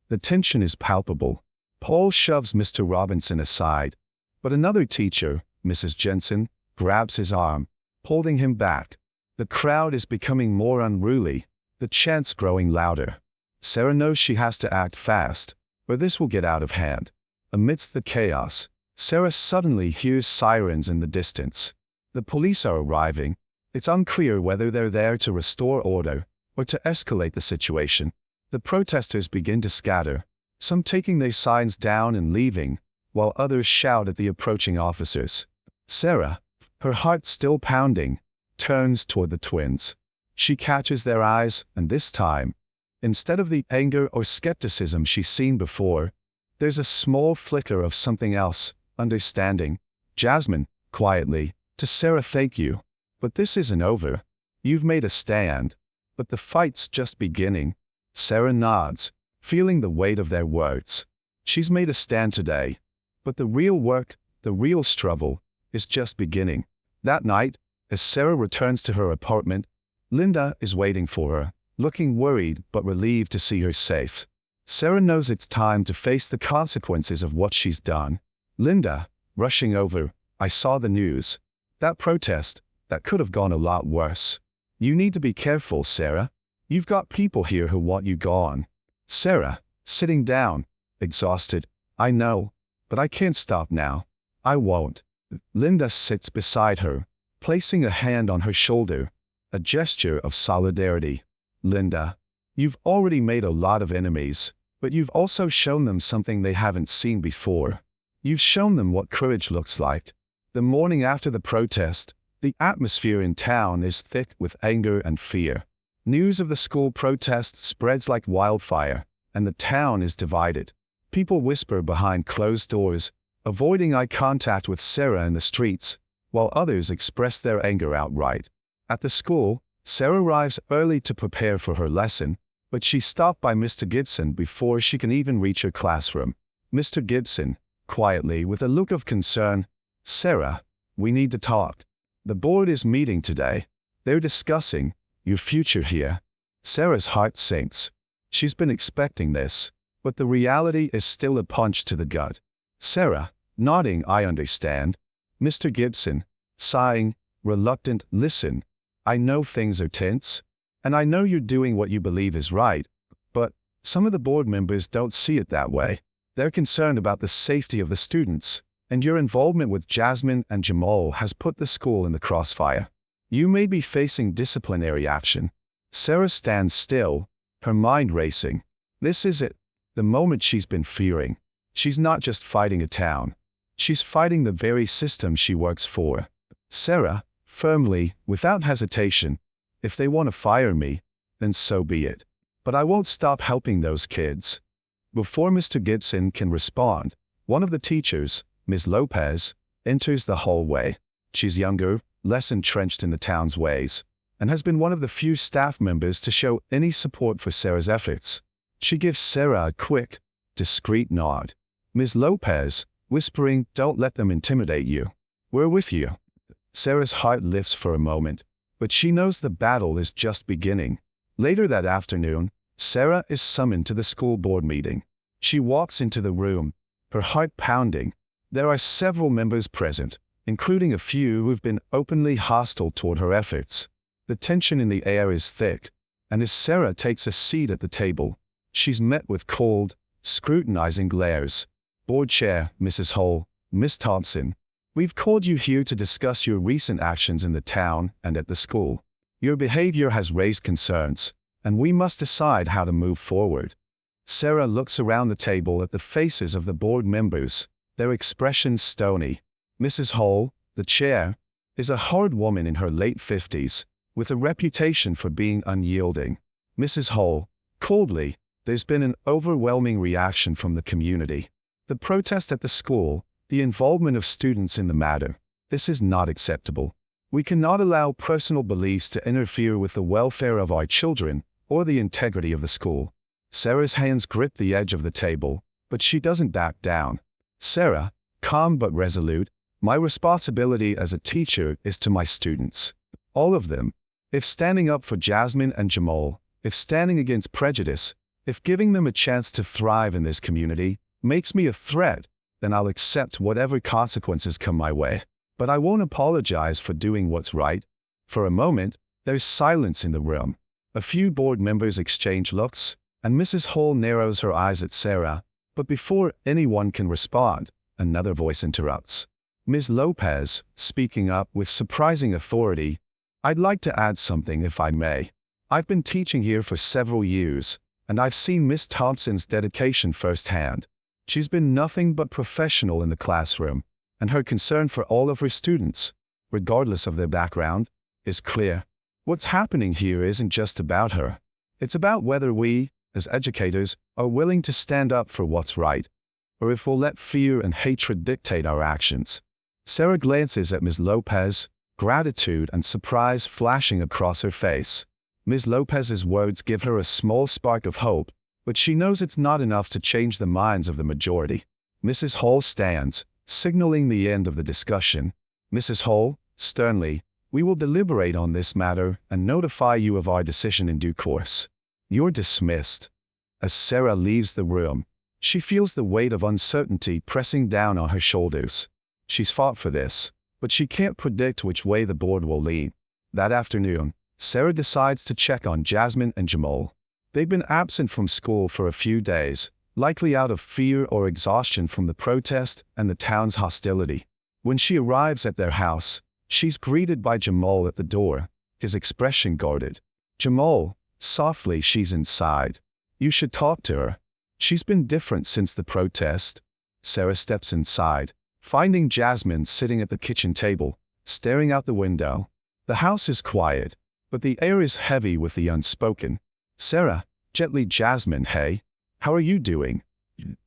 The tension is palpable. Paul shoves Mr. Robinson aside, but another teacher, Mrs. Jensen, grabs his arm, holding him back. The crowd is becoming more unruly, the chants growing louder. Sarah knows she has to act fast, or this will get out of hand. Amidst the chaos, Sarah suddenly hears sirens in the distance. The police are arriving. It's unclear whether they're there to restore order or to escalate the situation. The protesters begin to scatter, some taking their signs down and leaving, while others shout at the approaching officers. Sarah, her heart still pounding, turns toward the twins. She catches their eyes, and this time, instead of the anger or skepticism she's seen before, there's a small flicker of something else, understanding. Jasmine, quietly, to Sarah, "Thank you. But this isn't over. You've made a stand. But the fight's just beginning." Sarah nods, feeling the weight of their words. She's made a stand today. But the real work, the real struggle, is just beginning. That night, as Sarah returns to her apartment, Linda is waiting for her, looking worried but relieved to see her safe. Sarah knows it's time to face the consequences of what she's done. Linda, rushing over, "I saw the news. That protest, that could have gone a lot worse. You need to be careful, Sarah. You've got people here who want you gone." Sarah, sitting down, exhausted, "I know, but I can't stop now. I won't." Linda sits beside her, placing a hand on her shoulder, a gesture of solidarity. "Linda, you've already made a lot of enemies, but you've also shown them something they haven't seen before. You've shown them what courage looks like." The morning after the protest, the atmosphere in town is thick with anger and fear. News of the school protest spreads like wildfire, and the town is divided. People whisper behind closed doors, avoiding eye contact with Sarah in the streets, while others express their anger outright. At the school, Sarah arrives early to prepare for her lesson, but she's stopped by Mr. Gibson before she can even reach her classroom. Mr. Gibson, quietly, with a look of concern, "Sarah, we need to talk. The board is meeting today. They're discussing your future here." Sarah's heart sinks. She's been expecting this, but the reality is still a punch to the gut. Sarah, nodding, "I understand. Mr. Gibson." sighing, reluctant. Listen, I know things are tense, and I know you're doing what you believe is right, but some of the board members don't see it that way. They're concerned about the safety of the students, and your involvement with Jasmine and Jamal has put the school in the crossfire. You may be facing disciplinary action. Sarah stands still, her mind racing. This is it, the moment she's been fearing. She's not just fighting a town. She's fighting the very system she works for. Sarah, firmly, without hesitation, if they want to fire me, then so be it. But I won't stop helping those kids. Before Mr. Gibson can respond, one of the teachers, Ms. Lopez, enters the hallway. She's younger, less entrenched in the town's ways, and has been one of the few staff members to show any support for Sarah's efforts. She gives Sarah a quick, discreet nod. Ms. Lopez, whispering, "Don't let them intimidate you. We're with you." Sarah's heart lifts for a moment, but she knows the battle is just beginning. Later that afternoon, Sarah is summoned to the school board meeting. She walks into the room, her heart pounding. There are several members present, including a few who've been openly hostile toward her efforts. The tension in the air is thick, and as Sarah takes a seat at the table, she's met with cold, scrutinizing glares. "Board Chair, Mrs. Hull, Miss Thompson, we've called you here to discuss your recent actions in the town and at the school. Your behavior has raised concerns, and we must decide how to move forward." Sarah looks around the table at the faces of the board members, their expressions stony. Mrs. Hull, the chair, is a hard woman in her late 50s, with a reputation for being unyielding. Mrs. Hull, coldly, "There's been an overwhelming reaction from the community. The protest at the school, the involvement of students in the matter. This is not acceptable. We cannot allow personal beliefs to interfere with the welfare of our children or the integrity of the school." Sarah's hands grip the edge of the table, but she doesn't back down. "Sarah, calm but resolute, my responsibility as a teacher is to my students. All of them. If standing up for Jasmine and Jamal, if standing against prejudice, if giving them a chance to thrive in this community makes me a threat, then I'll accept whatever consequences come my way. But I won't apologize for doing what's right." For a moment, there's silence in the room. A few board members exchange looks, and Mrs. Hull narrows her eyes at Sarah, but before anyone can respond, another voice interrupts. Ms. Lopez, speaking up with surprising authority, "I'd like to add something if I may. I've been teaching here for several years, and I've seen Miss Thompson's dedication firsthand. She's been nothing but professional in the classroom, and her concern for all of her students, regardless of their background, is clear. What's happening here isn't just about her. It's about whether we, as educators, are willing to stand up for what's right, or if we'll let fear and hatred dictate our actions." Sarah glances at Ms. Lopez, gratitude and surprise flashing across her face. Ms. Lopez's words give her a small spark of hope, but she knows it's not enough to change the minds of the majority. Mrs. Hull stands, signaling the end of the discussion. "Mrs. Hull, sternly, we will deliberate on this matter and notify you of our decision in due course. You're dismissed." As Sarah leaves the room, she feels the weight of uncertainty pressing down on her shoulders. She's fought for this, but she can't predict which way the board will lean. That afternoon, Sarah decides to check on Jasmine and Jamal. They've been absent from school for a few days, likely out of fear or exhaustion from the protest and the town's hostility. When she arrives at their house, she's greeted by Jamal at the door, his expression guarded. "Jamal," softly, she's inside. "You should talk to her. She's been different since the protest." Sarah steps inside, finding Jasmine sitting at the kitchen table, staring out the window. The house is quiet, but the air is heavy with the unspoken. "Sarah," gently, "Jasmine, hey, how are you doing?"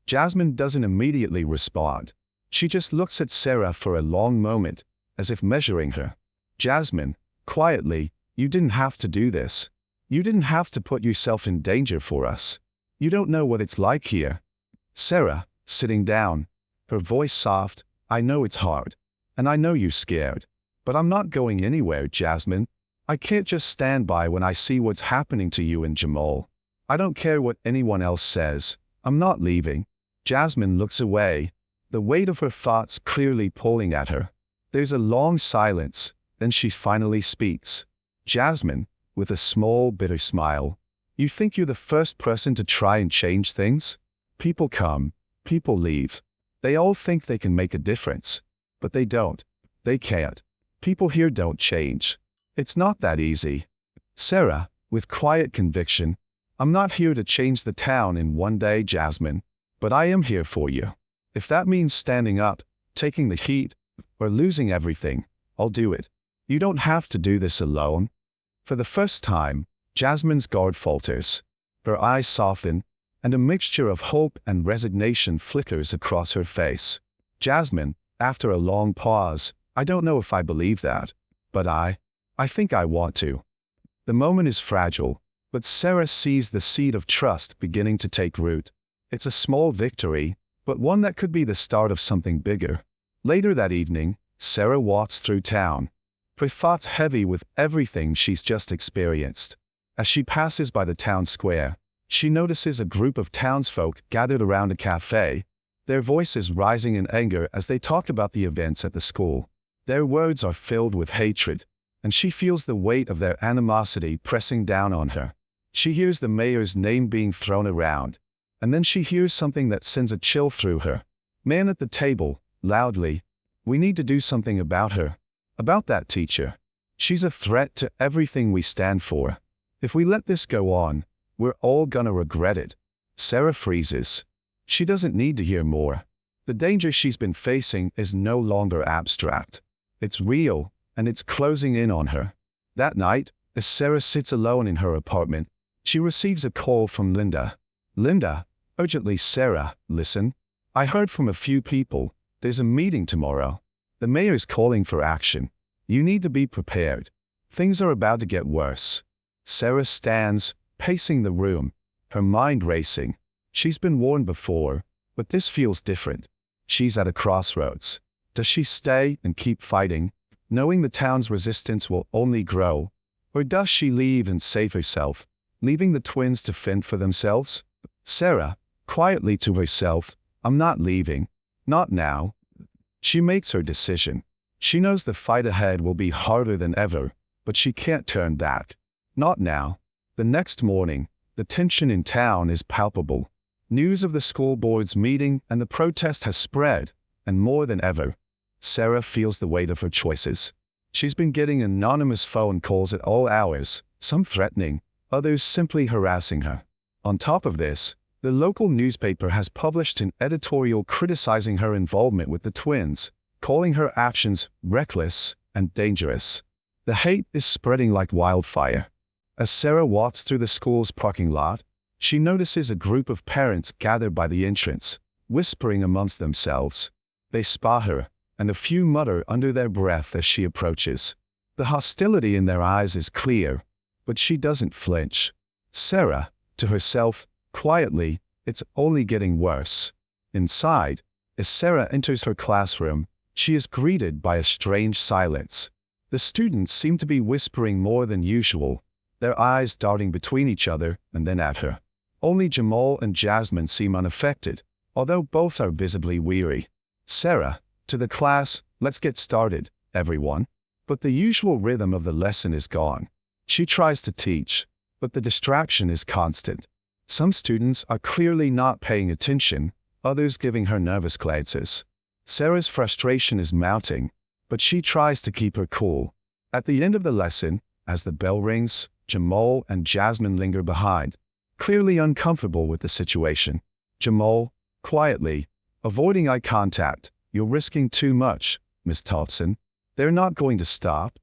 Jasmine doesn't immediately respond. She just looks at Sarah for a long moment, as if measuring her. "Jasmine," quietly, "you didn't have to do this. You didn't have to put yourself in danger for us. You don't know what it's like here." Sarah, sitting down, her voice soft, "I know it's hard, and I know you're scared, but I'm not going anywhere, Jasmine. I can't just stand by when I see what's happening to you and Jamal. I don't care what anyone else says. I'm not leaving." Jasmine looks away, the weight of her thoughts clearly pulling at her. There's a long silence, then she finally speaks. Jasmine, with a small, bitter smile. You think you're the first person to try and change things? People come, people leave. They all think they can make a difference. But they don't. They can't. People here don't change. It's not that easy. Sarah, with quiet conviction, I'm not here to change the town in one day, Jasmine, but I am here for you. If that means standing up, taking the heat, or losing everything, I'll do it. You don't have to do this alone. For the first time, Jasmine's guard falters. Her eyes soften, and a mixture of hope and resignation flickers across her face. Jasmine, after a long pause, I don't know if I believe that, but I think I want to. The moment is fragile, but Sarah sees the seed of trust beginning to take root. It's a small victory, but one that could be the start of something bigger. Later that evening, Sarah walks through town, her thoughts heavy with everything she's just experienced. As she passes by the town square, she notices a group of townsfolk gathered around a cafe, their voices rising in anger as they talk about the events at the school. Their words are filled with hatred, and she feels the weight of their animosity pressing down on her. She hears the mayor's name being thrown around, and then she hears something that sends a chill through her. Man at the table, loudly, we need to do something about her. About that teacher. She's a threat to everything we stand for. If we let this go on, we're all gonna regret it. Sarah freezes. She doesn't need to hear more. The danger she's been facing is no longer abstract. It's real, and it's closing in on her. That night, as Sarah sits alone in her apartment, she receives a call from Linda. Linda, urgently. Sarah, listen. I heard from a few people. There's a meeting tomorrow. The mayor's calling for action. You need to be prepared. Things are about to get worse. Sarah stands, pacing the room, her mind racing. She's been warned before, but this feels different. She's at a crossroads. Does she stay and keep fighting, knowing the town's resistance will only grow? Or does she leave and save herself, leaving the twins to fend for themselves? Sarah, quietly to herself, I'm not leaving. Not now. She makes her decision. She knows the fight ahead will be harder than ever, but she can't turn back. Not now. The next morning, the tension in town is palpable. News of the school board's meeting and the protest has spread, and more than ever, Sarah feels the weight of her choices. She's been getting anonymous phone calls at all hours, some threatening, others simply harassing her. On top of this, the local newspaper has published an editorial criticizing her involvement with the twins, calling her actions reckless and dangerous. The hate is spreading like wildfire. As Sarah walks through the school's parking lot, she notices a group of parents gathered by the entrance, whispering amongst themselves. They spot her, and a few mutter under their breath as she approaches. The hostility in their eyes is clear, but she doesn't flinch. Sarah, to herself, quietly, it's only getting worse. Inside, as Sarah enters her classroom, she is greeted by a strange silence. The students seem to be whispering more than usual, their eyes darting between each other and then at her. Only Jamal and Jasmine seem unaffected, although both are visibly weary. Sarah, to the class, let's get started, everyone. But the usual rhythm of the lesson is gone. She tries to teach, but the distraction is constant. Some students are clearly not paying attention, others giving her nervous glances. Sarah's frustration is mounting, but she tries to keep her cool. At the end of the lesson, as the bell rings, Jamal and Jasmine linger behind, clearly uncomfortable with the situation. Jamal, quietly, avoiding eye contact, you're risking too much, Miss Thompson. They're not going to stop.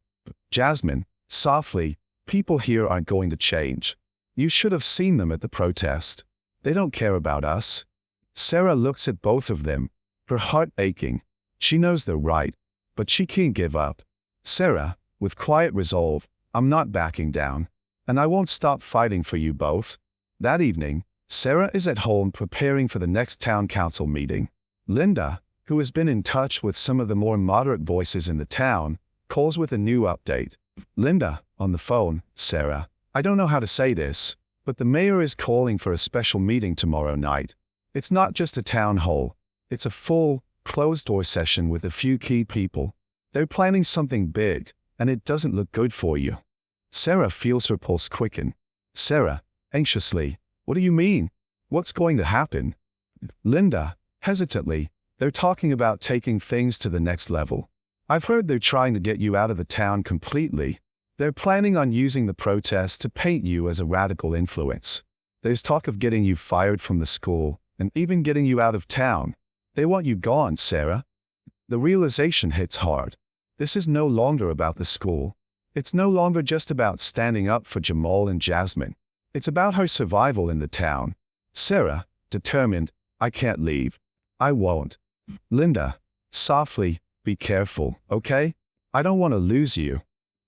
Jasmine, softly, people here aren't going to change. You should have seen them at the protest. They don't care about us. Sarah looks at both of them, her heart aching. She knows they're right, but she can't give up. Sarah, with quiet resolve, I'm not backing down, and I won't stop fighting for you both. That evening, Sarah is at home preparing for the next town council meeting. Linda, who has been in touch with some of the more moderate voices in the town, calls with a new update. Linda, on the phone, Sarah, I don't know how to say this, but the mayor is calling for a special meeting tomorrow night. It's not just a town hall. It's a full, closed-door session with a few key people. They're planning something big, and it doesn't look good for you. Sarah feels her pulse quicken. Sarah, anxiously, what do you mean? What's going to happen? Linda, hesitantly, they're talking about taking things to the next level. I've heard they're trying to get you out of the town completely. They're planning on using the protest to paint you as a radical influence. There's talk of getting you fired from the school, and even getting you out of town. They want you gone, Sarah. The realization hits hard. This is no longer about the school. It's no longer just about standing up for Jamal and Jasmine. It's about her survival in the town. Sarah, determined, I can't leave. I won't. Linda, softly, be careful, okay? I don't want to lose you.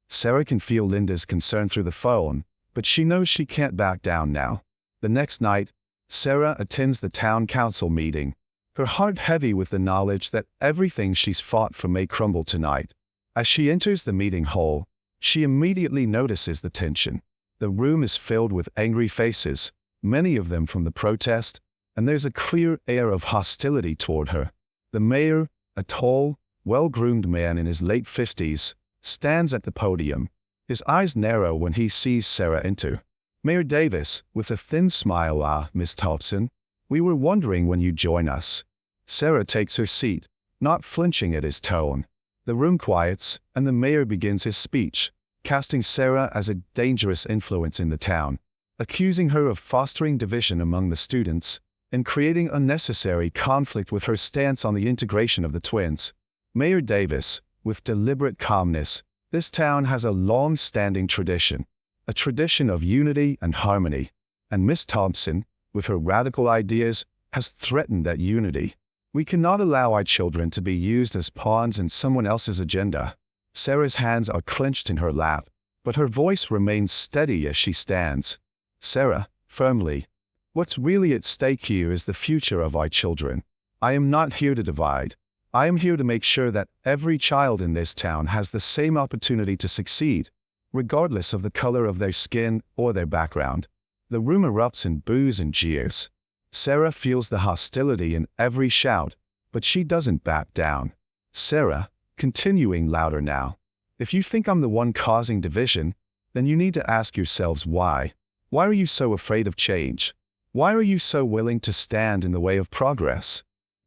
Sarah can feel Linda's concern through the phone, but she knows she can't back down now. The next night, Sarah attends the town council meeting, her heart heavy with the knowledge that everything she's fought for may crumble tonight. As she enters the meeting hall, she immediately notices the tension. The room is filled with angry faces, many of them from the protest, and there's a clear air of hostility toward her. The mayor, a tall, well-groomed man in his late 50s, stands at the podium. His eyes narrow when he sees Sarah enter. Mayor Davis, with a thin smile, Miss Thompson, we were wondering when you'd join us. Sarah takes her seat, not flinching at his tone. The room quiets, and the mayor begins his speech, casting Sarah as a dangerous influence in the town, accusing her of fostering division among the students, and creating unnecessary conflict with her stance on the integration of the twins. Mayor Davis, with deliberate calmness, this town has a long-standing tradition, a tradition of unity and harmony, and Miss Thompson, with her radical ideas, has threatened that unity. We cannot allow our children to be used as pawns in someone else's agenda. Sarah's hands are clenched in her lap, but her voice remains steady as she stands. Sarah, firmly, what's really at stake here is the future of our children. I am not here to divide. I am here to make sure that every child in this town has the same opportunity to succeed, regardless of the color of their skin or their background. The room erupts in boos and jeers. Sarah feels the hostility in every shout, but she doesn't back down. Sarah, continuing louder now, if you think I'm the one causing division, then you need to ask yourselves why. Why are you so afraid of change? Why are you so willing to stand in the way of progress?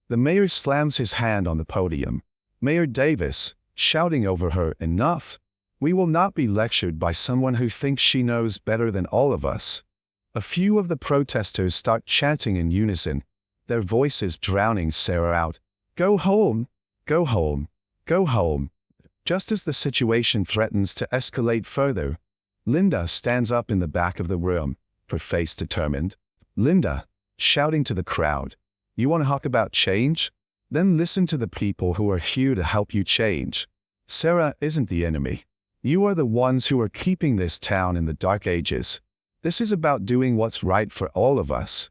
The mayor slams his hand on the podium. Mayor Davis, shouting over her, enough. We will not be lectured by someone who thinks she knows better than all of us. A few of the protesters start chanting in unison, their voices drowning Sarah out. Go home, go home, go home. Just as the situation threatens to escalate further, Linda stands up in the back of the room, her face determined. Linda, shouting to the crowd, you want to talk about change? Then listen to the people who are here to help you change. Sarah isn't the enemy. You are the ones who are keeping this town in the dark ages. This is about doing what's right for all of us.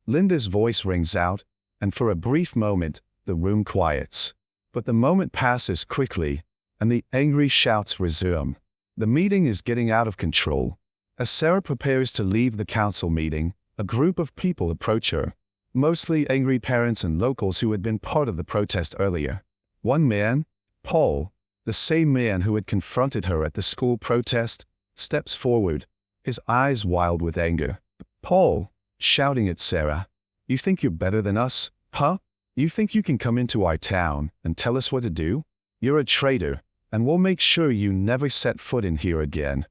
Linda's voice rings out, and for a brief moment, the room quiets. But the moment passes quickly, and the angry shouts resume. The meeting is getting out of control. As Sarah prepares to leave the council meeting, a group of people approach her, mostly angry parents and locals who had been part of the protest earlier. One man, Paul, the same man who had confronted her at the school protest, steps forward, his eyes wild with anger. Paul, shouting at Sarah, you think you're better than us, huh? You think you can come into our town and tell us what to do? You're a traitor, and we'll make sure you never set foot in here again.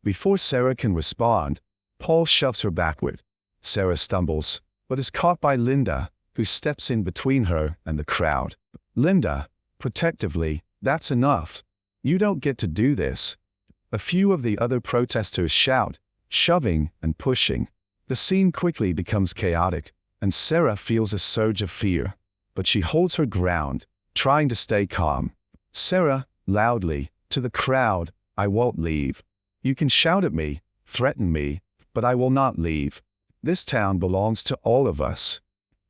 Before Sarah can respond, Paul shoves her backward. Sarah stumbles, but is caught by Linda, who steps in between her and the crowd. Linda, protectively, that's enough. You don't get to do this. A few of the other protesters shout, shoving and pushing. The scene quickly becomes chaotic, and Sarah feels a surge of fear. But she holds her ground, trying to stay calm. Sarah, loudly, to the crowd, I won't leave. You can shout at me, threaten me, but I will not leave. This town belongs to all of us.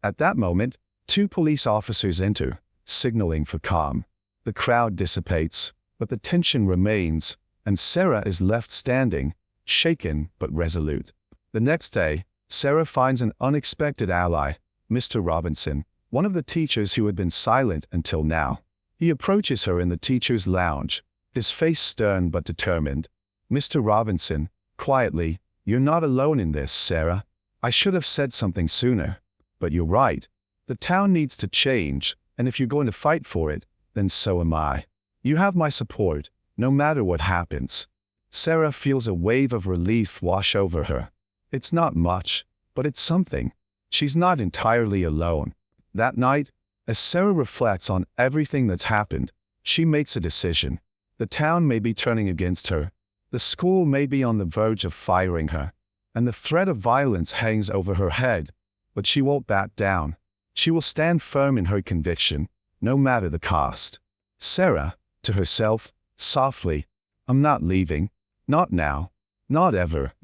At that moment, 2 police officers enter, signaling for calm. The crowd dissipates, but the tension remains, and Sarah is left standing, shaken but resolute. The next day, Sarah finds an unexpected ally, Mr. Robinson, one of the teachers who had been silent until now. He approaches her in the teacher's lounge, his face stern but determined. "Mr. Robinson," quietly, "you're not alone in this, Sarah. I should have said something sooner. But you're right. The town needs to change, and if you're going to fight for it, then so am I. You have my support, no matter what happens." Sarah feels a wave of relief wash over her. It's not much, but it's something. She's not entirely alone. That night, as Sarah reflects on everything that's happened, she makes a decision. The town may be turning against her. The school may be on the verge of firing her. And the threat of violence hangs over her head. But she won't back down. She will stand firm in her conviction, no matter the cost. Sarah, to herself, softly, "I'm not leaving. Not now. Not ever."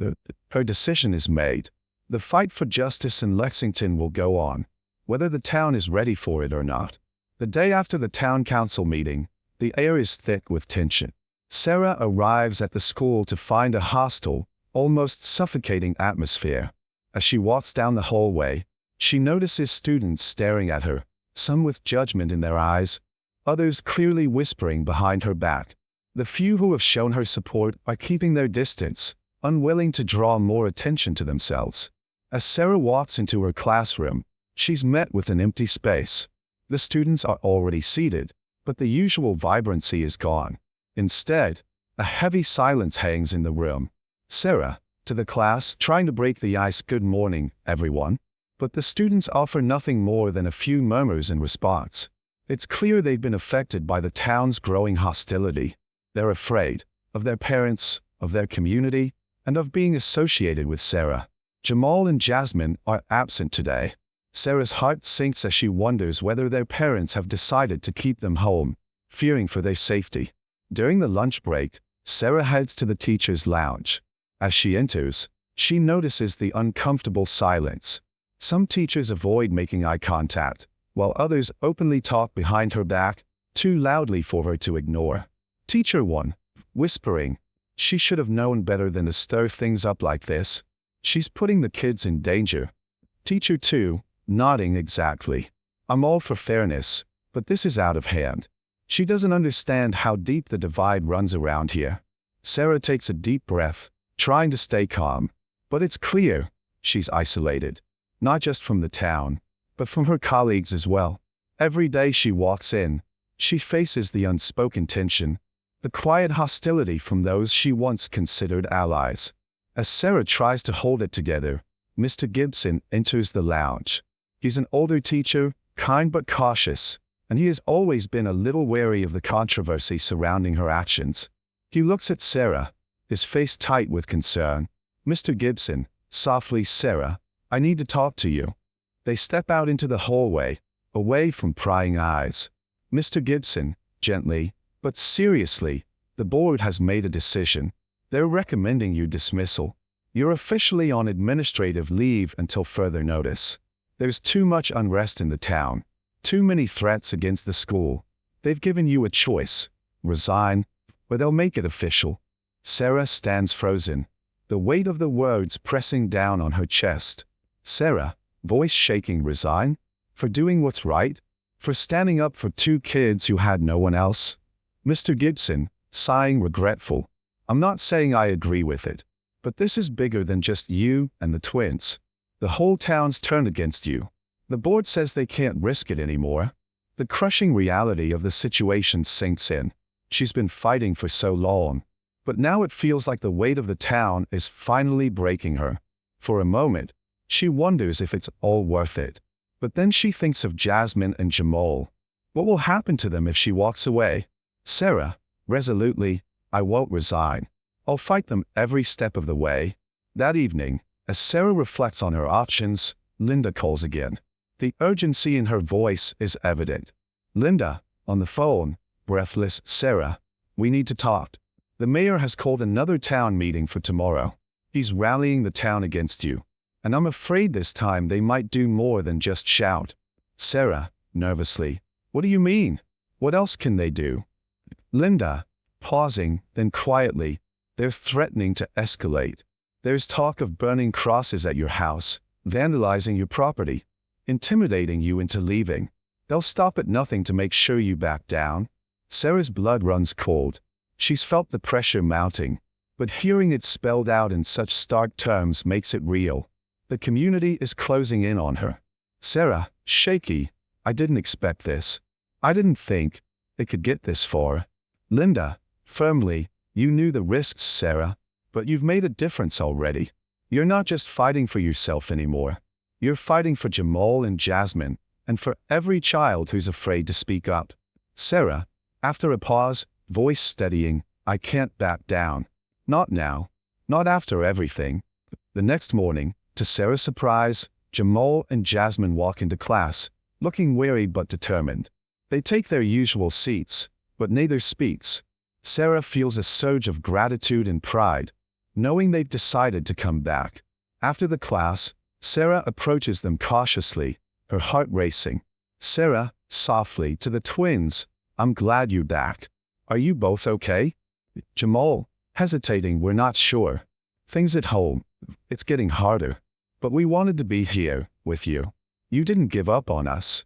Her decision is made. The fight for justice in Lexington will go on, whether the town is ready for it or not. The day after the town council meeting, the air is thick with tension. Sarah arrives at the school to find a hostile, almost suffocating atmosphere. As she walks down the hallway, she notices students staring at her, some with judgment in their eyes, others clearly whispering behind her back. The few who have shown her support are keeping their distance, unwilling to draw more attention to themselves. As Sarah walks into her classroom, she's met with an empty space. The students are already seated, but the usual vibrancy is gone. Instead, a heavy silence hangs in the room. Sarah, to the class, trying to break the ice, "Good morning, everyone." But the students offer nothing more than a few murmurs in response. It's clear they've been affected by the town's growing hostility. They're afraid of their parents, of their community, and of being associated with Sarah. Jamal and Jasmine are absent today. Sarah's heart sinks as she wonders whether their parents have decided to keep them home, fearing for their safety. During the lunch break, Sarah heads to the teacher's lounge. As she enters, she notices the uncomfortable silence. Some teachers avoid making eye contact, while others openly talk behind her back, too loudly for her to ignore. Teacher 1, whispering, "She should have known better than to stir things up like this. She's putting the kids in danger." Teacher 2, nodding, "Exactly. I'm all for fairness, but this is out of hand." She doesn't understand how deep the divide runs around here. Sarah takes a deep breath, trying to stay calm, but it's clear she's isolated, not just from the town, but from her colleagues as well. Every day she walks in, she faces the unspoken tension, the quiet hostility from those she once considered allies. As Sarah tries to hold it together, Mr. Gibson enters the lounge. He's an older teacher, kind but cautious, and he has always been a little wary of the controversy surrounding her actions. He looks at Sarah, his face tight with concern. "Mr. Gibson," softly, "Sarah, I need to talk to you." They step out into the hallway, away from prying eyes. "Mr. Gibson," gently, but seriously, "the board has made a decision. They're recommending your dismissal. You're officially on administrative leave until further notice. There's too much unrest in the town, too many threats against the school. They've given you a choice: resign, or they'll make it official." Sarah stands frozen, the weight of the words pressing down on her chest. Sarah, voice shaking, "Resign? For doing what's right? For standing up for two kids who had no one else?" Mr. Gibson, sighing, regretful, "I'm not saying I agree with it, but this is bigger than just you and the twins. The whole town's turned against you. The board says they can't risk it anymore." The crushing reality of the situation sinks in. She's been fighting for so long, but now it feels like the weight of the town is finally breaking her. For a moment, she wonders if it's all worth it. But then she thinks of Jasmine and Jamal. What will happen to them if she walks away? Sarah, resolutely, "I won't resign. I'll fight them every step of the way." That evening, as Sarah reflects on her options, Linda calls again. The urgency in her voice is evident. "Linda," on the phone, breathless, "Sarah, we need to talk. The mayor has called another town meeting for tomorrow. He's rallying the town against you. And I'm afraid this time they might do more than just shout." Sarah, nervously, "What do you mean? What else can they do?" Linda, pausing, then quietly, "They're threatening to escalate. There's talk of burning crosses at your house, vandalizing your property, intimidating you into leaving." They'll stop at nothing to make sure you back down. Sarah's blood runs cold. She's felt the pressure mounting, but hearing it spelled out in such stark terms makes it real. The community is closing in on her. Sarah, shaky, I didn't expect this. I didn't think it could get this far. Linda, firmly, you knew the risks, Sarah, but you've made a difference already. You're not just fighting for yourself anymore. You're fighting for Jamal and Jasmine, and for every child who's afraid to speak up. Sarah, after a pause, voice steadying, I can't back down. Not now. Not after everything. The next morning, to Sarah's surprise, Jamal and Jasmine walk into class, looking weary but determined. They take their usual seats, but neither speaks. Sarah feels a surge of gratitude and pride, knowing they've decided to come back. After the class, Sarah approaches them cautiously, her heart racing. Sarah, softly, to the twins, I'm glad you're back. Are you both okay? Jamal, hesitating, we're not sure. Things at home, it's getting harder. But we wanted to be here, with you. You didn't give up on us.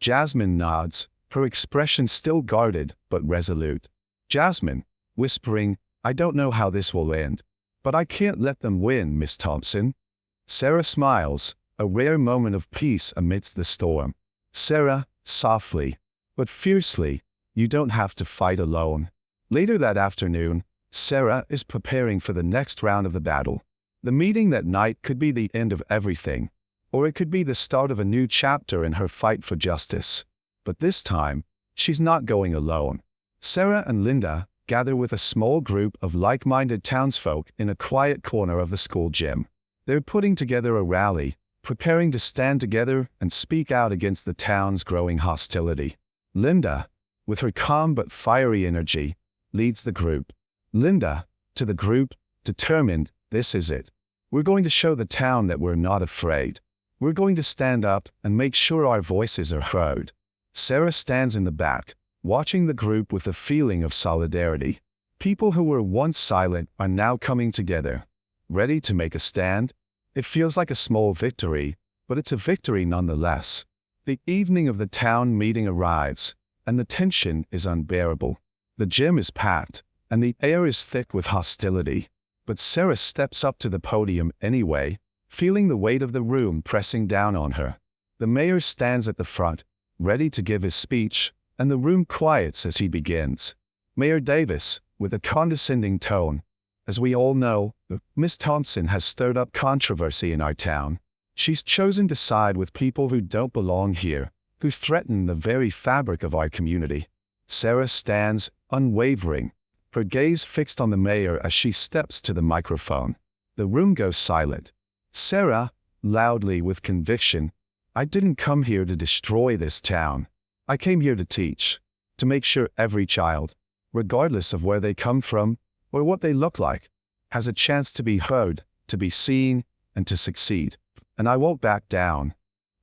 Jasmine nods, her expression still guarded, but resolute. Jasmine, whispering, I don't know how this will end, but I can't let them win, Miss Thompson. Sarah smiles, a rare moment of peace amidst the storm. Sarah, softly, but fiercely, you don't have to fight alone. Later that afternoon, Sarah is preparing for the next round of the battle. The meeting that night could be the end of everything, or it could be the start of a new chapter in her fight for justice. But this time, she's not going alone. Sarah and Linda gather with a small group of like-minded townsfolk in a quiet corner of the school gym. They're putting together a rally, preparing to stand together and speak out against the town's growing hostility. Linda, with her calm but fiery energy, leads the group. Linda, to the group, determined, this is it. We're going to show the town that we're not afraid. We're going to stand up and make sure our voices are heard. Sarah stands in the back, watching the group with a feeling of solidarity. People who were once silent are now coming together, ready to make a stand. It feels like a small victory, but it's a victory nonetheless. The evening of the town meeting arrives, and the tension is unbearable. The gym is packed, and the air is thick with hostility. But Sarah steps up to the podium anyway, feeling the weight of the room pressing down on her. The mayor stands at the front, ready to give his speech, and the room quiets as he begins. Mayor Davis, with a condescending tone, as we all know, Miss Thompson has stirred up controversy in our town. She's chosen to side with people who don't belong here, who threaten the very fabric of our community. Sarah stands, unwavering, her gaze fixed on the mayor as she steps to the microphone. The room goes silent. Sarah, loudly with conviction, I didn't come here to destroy this town. I came here to teach, to make sure every child, regardless of where they come from or what they look like, has a chance to be heard, to be seen, and to succeed. And I won't back down.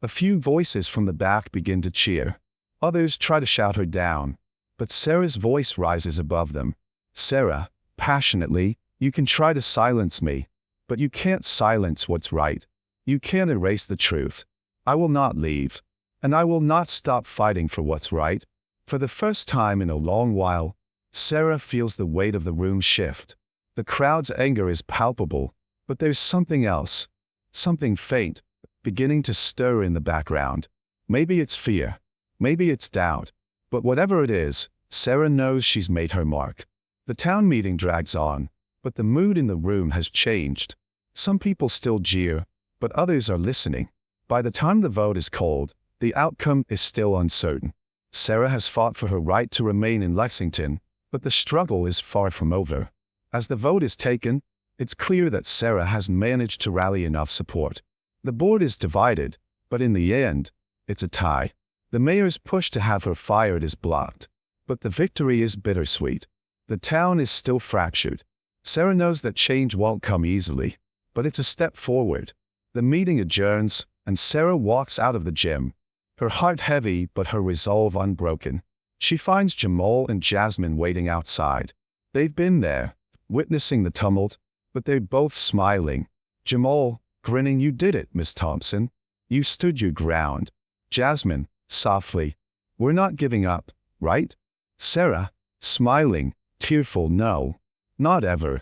A few voices from the back begin to cheer. Others try to shout her down, but Sarah's voice rises above them. Sarah, passionately, you can try to silence me, but you can't silence what's right. You can't erase the truth. I will not leave, and I will not stop fighting for what's right. For the first time in a long while, Sarah feels the weight of the room shift. The crowd's anger is palpable, but there's something else, something faint, beginning to stir in the background. Maybe it's fear, maybe it's doubt, but whatever it is, Sarah knows she's made her mark. The town meeting drags on, but the mood in the room has changed. Some people still jeer, but others are listening. By the time the vote is called, the outcome is still uncertain. Sarah has fought for her right to remain in Lexington, but the struggle is far from over. As the vote is taken, it's clear that Sarah has managed to rally enough support. The board is divided, but in the end, it's a tie. The mayor's push to have her fired is blocked, but the victory is bittersweet. The town is still fractured. Sarah knows that change won't come easily, but it's a step forward. The meeting adjourns, and Sarah walks out of the gym, her heart heavy but her resolve unbroken. She finds Jamal and Jasmine waiting outside. They've been there, witnessing the tumult, but they're both smiling. Jamal, grinning, you did it, Miss Thompson. You stood your ground. Jasmine, softly. We're not giving up, right? Sarah, smiling, tearful, no. Not ever.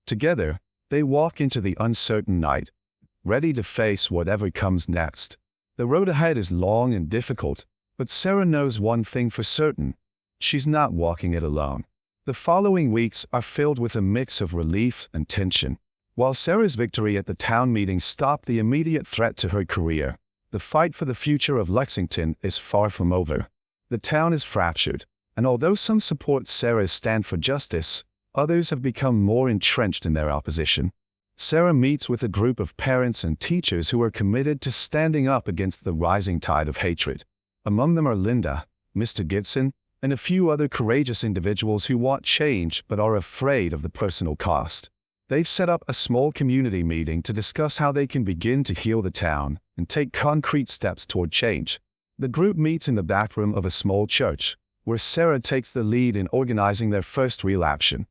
Together, they walk into the uncertain night, ready to face whatever comes next. The road ahead is long and difficult, but Sarah knows one thing for certain. She's not walking it alone. The following weeks are filled with a mix of relief and tension. While Sarah's victory at the town meeting stopped the immediate threat to her career, the fight for the future of Lexington is far from over. The town is fractured, and although some support Sarah's stand for justice, others have become more entrenched in their opposition. Sarah meets with a group of parents and teachers who are committed to standing up against the rising tide of hatred. Among them are Linda, Mr. Gibson, and a few other courageous individuals who want change but are afraid of the personal cost. They've set up a small community meeting to discuss how they can begin to heal the town and take concrete steps toward change. The group meets in the back room of a small church, where Sarah takes the lead in organizing their first real action.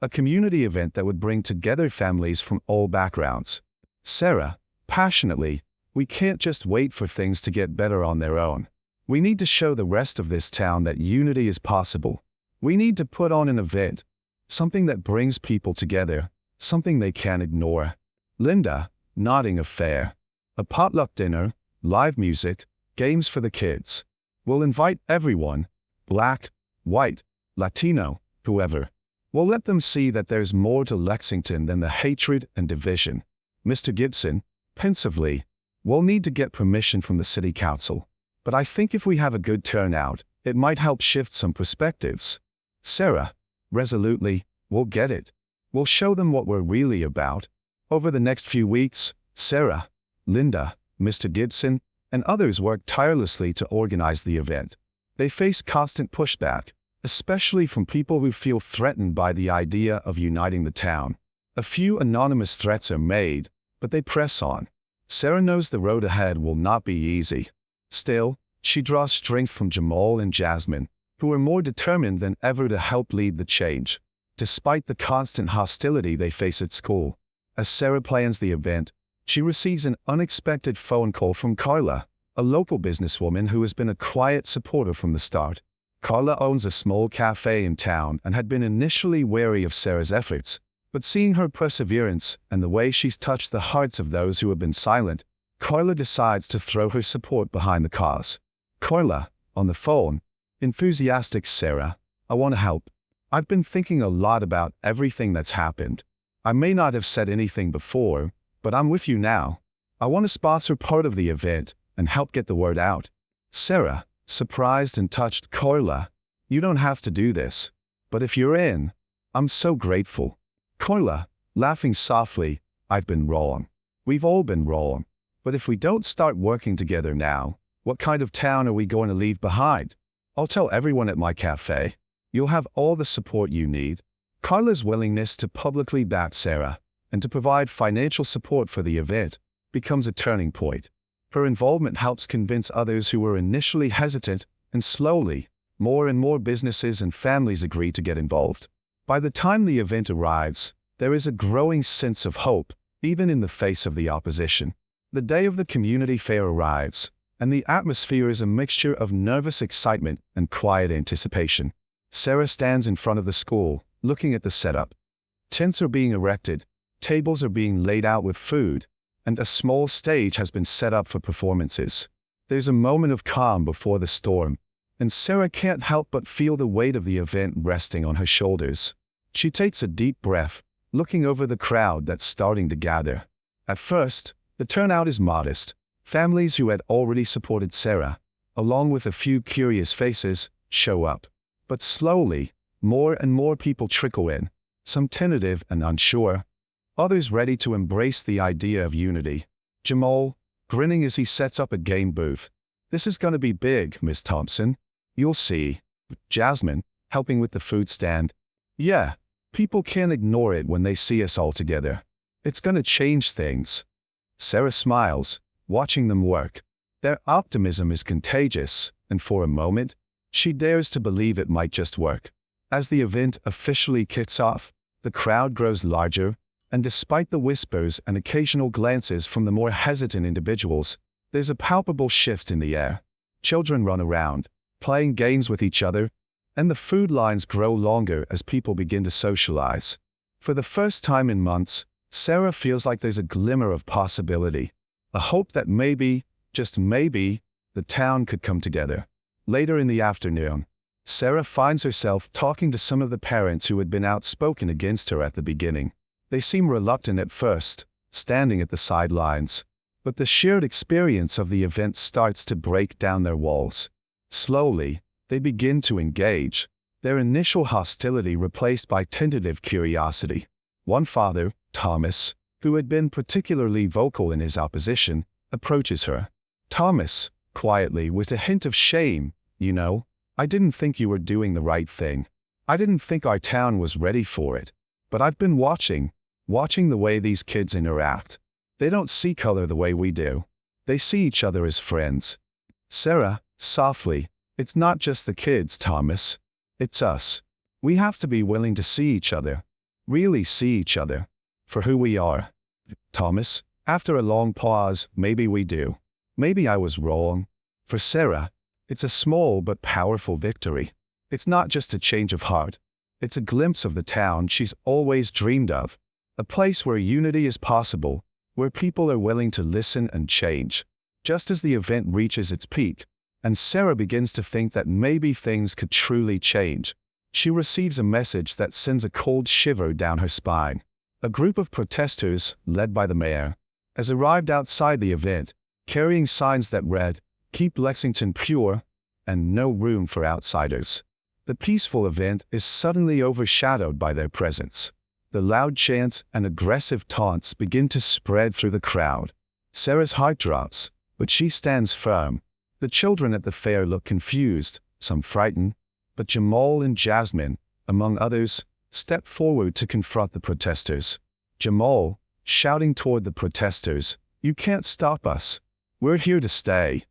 A community event that would bring together families from all backgrounds. Sarah, passionately, we can't just wait for things to get better on their own. We need to show the rest of this town that unity is possible. We need to put on an event, something that brings people together, something they can't ignore. Linda, nodding a fair. A potluck dinner, live music, games for the kids. We'll invite everyone, black, white, Latino, whoever. We'll let them see that there's more to Lexington than the hatred and division. Mr. Gibson, pensively, we'll need to get permission from the city council. But I think if we have a good turnout, it might help shift some perspectives. Sarah, resolutely, we'll get it. We'll show them what we're really about. Over the next few weeks, Sarah, Linda, Mr. Gibson, and others work tirelessly to organize the event. They face constant pushback, especially from people who feel threatened by the idea of uniting the town. A few anonymous threats are made, but they press on. Sarah knows the road ahead will not be easy. Still, she draws strength from Jamal and Jasmine, who are more determined than ever to help lead the change, despite the constant hostility they face at school. As Sarah plans the event, she receives an unexpected phone call from Carla, a local businesswoman who has been a quiet supporter from the start. Carla owns a small cafe in town and had been initially wary of Sarah's efforts, but seeing her perseverance and the way she's touched the hearts of those who have been silent, Carla decides to throw her support behind the cause. Carla, on the phone, enthusiastic, Sarah, I want to help. I've been thinking a lot about everything that's happened. I may not have said anything before, but I'm with you now. I want to sponsor part of the event and help get the word out. Sarah, surprised and touched, Carla, you don't have to do this, but if you're in, I'm so grateful. Carla, laughing softly, I've been wrong. We've all been wrong. But if we don't start working together now, what kind of town are we going to leave behind? I'll tell everyone at my cafe. You'll have all the support you need. Carla's willingness to publicly back Sarah and to provide financial support for the event becomes a turning point. Her involvement helps convince others who were initially hesitant, and slowly, more and more businesses and families agree to get involved. By the time the event arrives, there is a growing sense of hope, even in the face of the opposition. The day of the community fair arrives, and the atmosphere is a mixture of nervous excitement and quiet anticipation. Sarah stands in front of the school, looking at the setup. Tents are being erected, tables are being laid out with food, and a small stage has been set up for performances. There's a moment of calm before the storm, and Sarah can't help but feel the weight of the event resting on her shoulders. She takes a deep breath, looking over the crowd that's starting to gather. At first, the turnout is modest. Families who had already supported Sarah, along with a few curious faces, show up. But slowly, more and more people trickle in, some tentative and unsure, others ready to embrace the idea of unity. Jamal, grinning as he sets up a game booth. This is going to be big, Miss Thompson. You'll see. Jasmine, helping with the food stand. Yeah, people can't ignore it when they see us all together. It's going to change things. Sarah smiles, watching them work. Their optimism is contagious, and for a moment, she dares to believe it might just work. As the event officially kicks off, the crowd grows larger, and despite the whispers and occasional glances from the more hesitant individuals, there's a palpable shift in the air. Children run around, playing games with each other, and the food lines grow longer as people begin to socialize. For the first time in months, Sarah feels like there's a glimmer of possibility, a hope that maybe, just maybe, the town could come together. Later in the afternoon, Sarah finds herself talking to some of the parents who had been outspoken against her at the beginning. They seem reluctant at first, standing at the sidelines, but the shared experience of the event starts to break down their walls. Slowly, they begin to engage, their initial hostility replaced by tentative curiosity. One father, Thomas, who had been particularly vocal in his opposition, approaches her. Thomas, quietly, with a hint of shame, "You know, I didn't think you were doing the right thing. I didn't think our town was ready for it. But I've been watching the way these kids interact. They don't see color the way we do. They see each other as friends." Sarah, softly, "It's not just the kids, Thomas. It's us. We have to be willing to see each other. Really see each other. For who we are." Thomas, after a long pause, "Maybe we do. Maybe I was wrong." For Sarah, it's a small but powerful victory. It's not just a change of heart. It's a glimpse of the town she's always dreamed of. A place where unity is possible, where people are willing to listen and change. Just as the event reaches its peak, and Sarah begins to think that maybe things could truly change, she receives a message that sends a cold shiver down her spine. A group of protesters, led by the mayor, has arrived outside the event, carrying signs that read, "Keep Lexington pure," and "No room for outsiders." The peaceful event is suddenly overshadowed by their presence. The loud chants and aggressive taunts begin to spread through the crowd. Sarah's heart drops, but she stands firm. The children at the fair look confused, some frightened, but Jamal and Jasmine, among others, step forward to confront the protesters. Jamal, shouting toward the protesters, "You can't stop us. We're here to stay."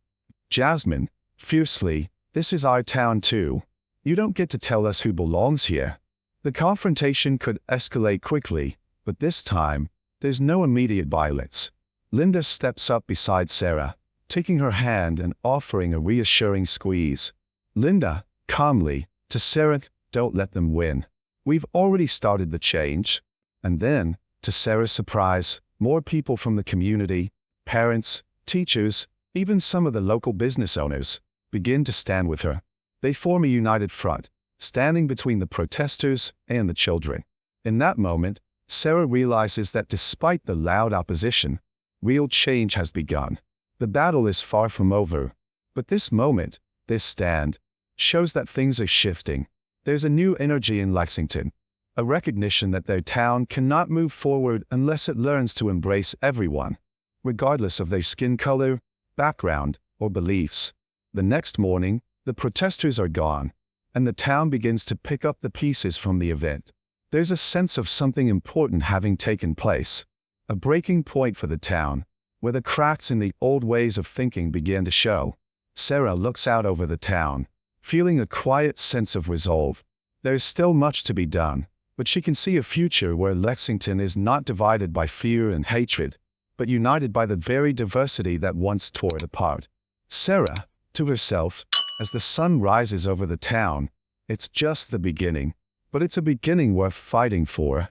Jasmine, fiercely, "This is our town too. You don't get to tell us who belongs here." The confrontation could escalate quickly, but this time, there's no immediate violence. Linda steps up beside Sarah, taking her hand and offering a reassuring squeeze. Linda, calmly, to Sarah, "Don't let them win. We've already started the change." And then, to Sarah's surprise, more people from the community, parents, teachers, even some of the local business owners, begin to stand with her. They form a united front, standing between the protesters and the children. In that moment, Sarah realizes that despite the loud opposition, real change has begun. The battle is far from over, but this moment, this stand, shows that things are shifting. There's a new energy in Lexington, a recognition that their town cannot move forward unless it learns to embrace everyone, regardless of their skin color, background, or beliefs. The next morning, the protesters are gone, and the town begins to pick up the pieces from the event. There's a sense of something important having taken place, a breaking point for the town, where the cracks in the old ways of thinking began to show. Sarah looks out over the town, feeling a quiet sense of resolve. There's still much to be done, but she can see a future where Lexington is not divided by fear and hatred, but united by the very diversity that once tore it apart. Sarah, to herself, as the sun rises over the town, "It's just the beginning, but it's a beginning worth fighting for."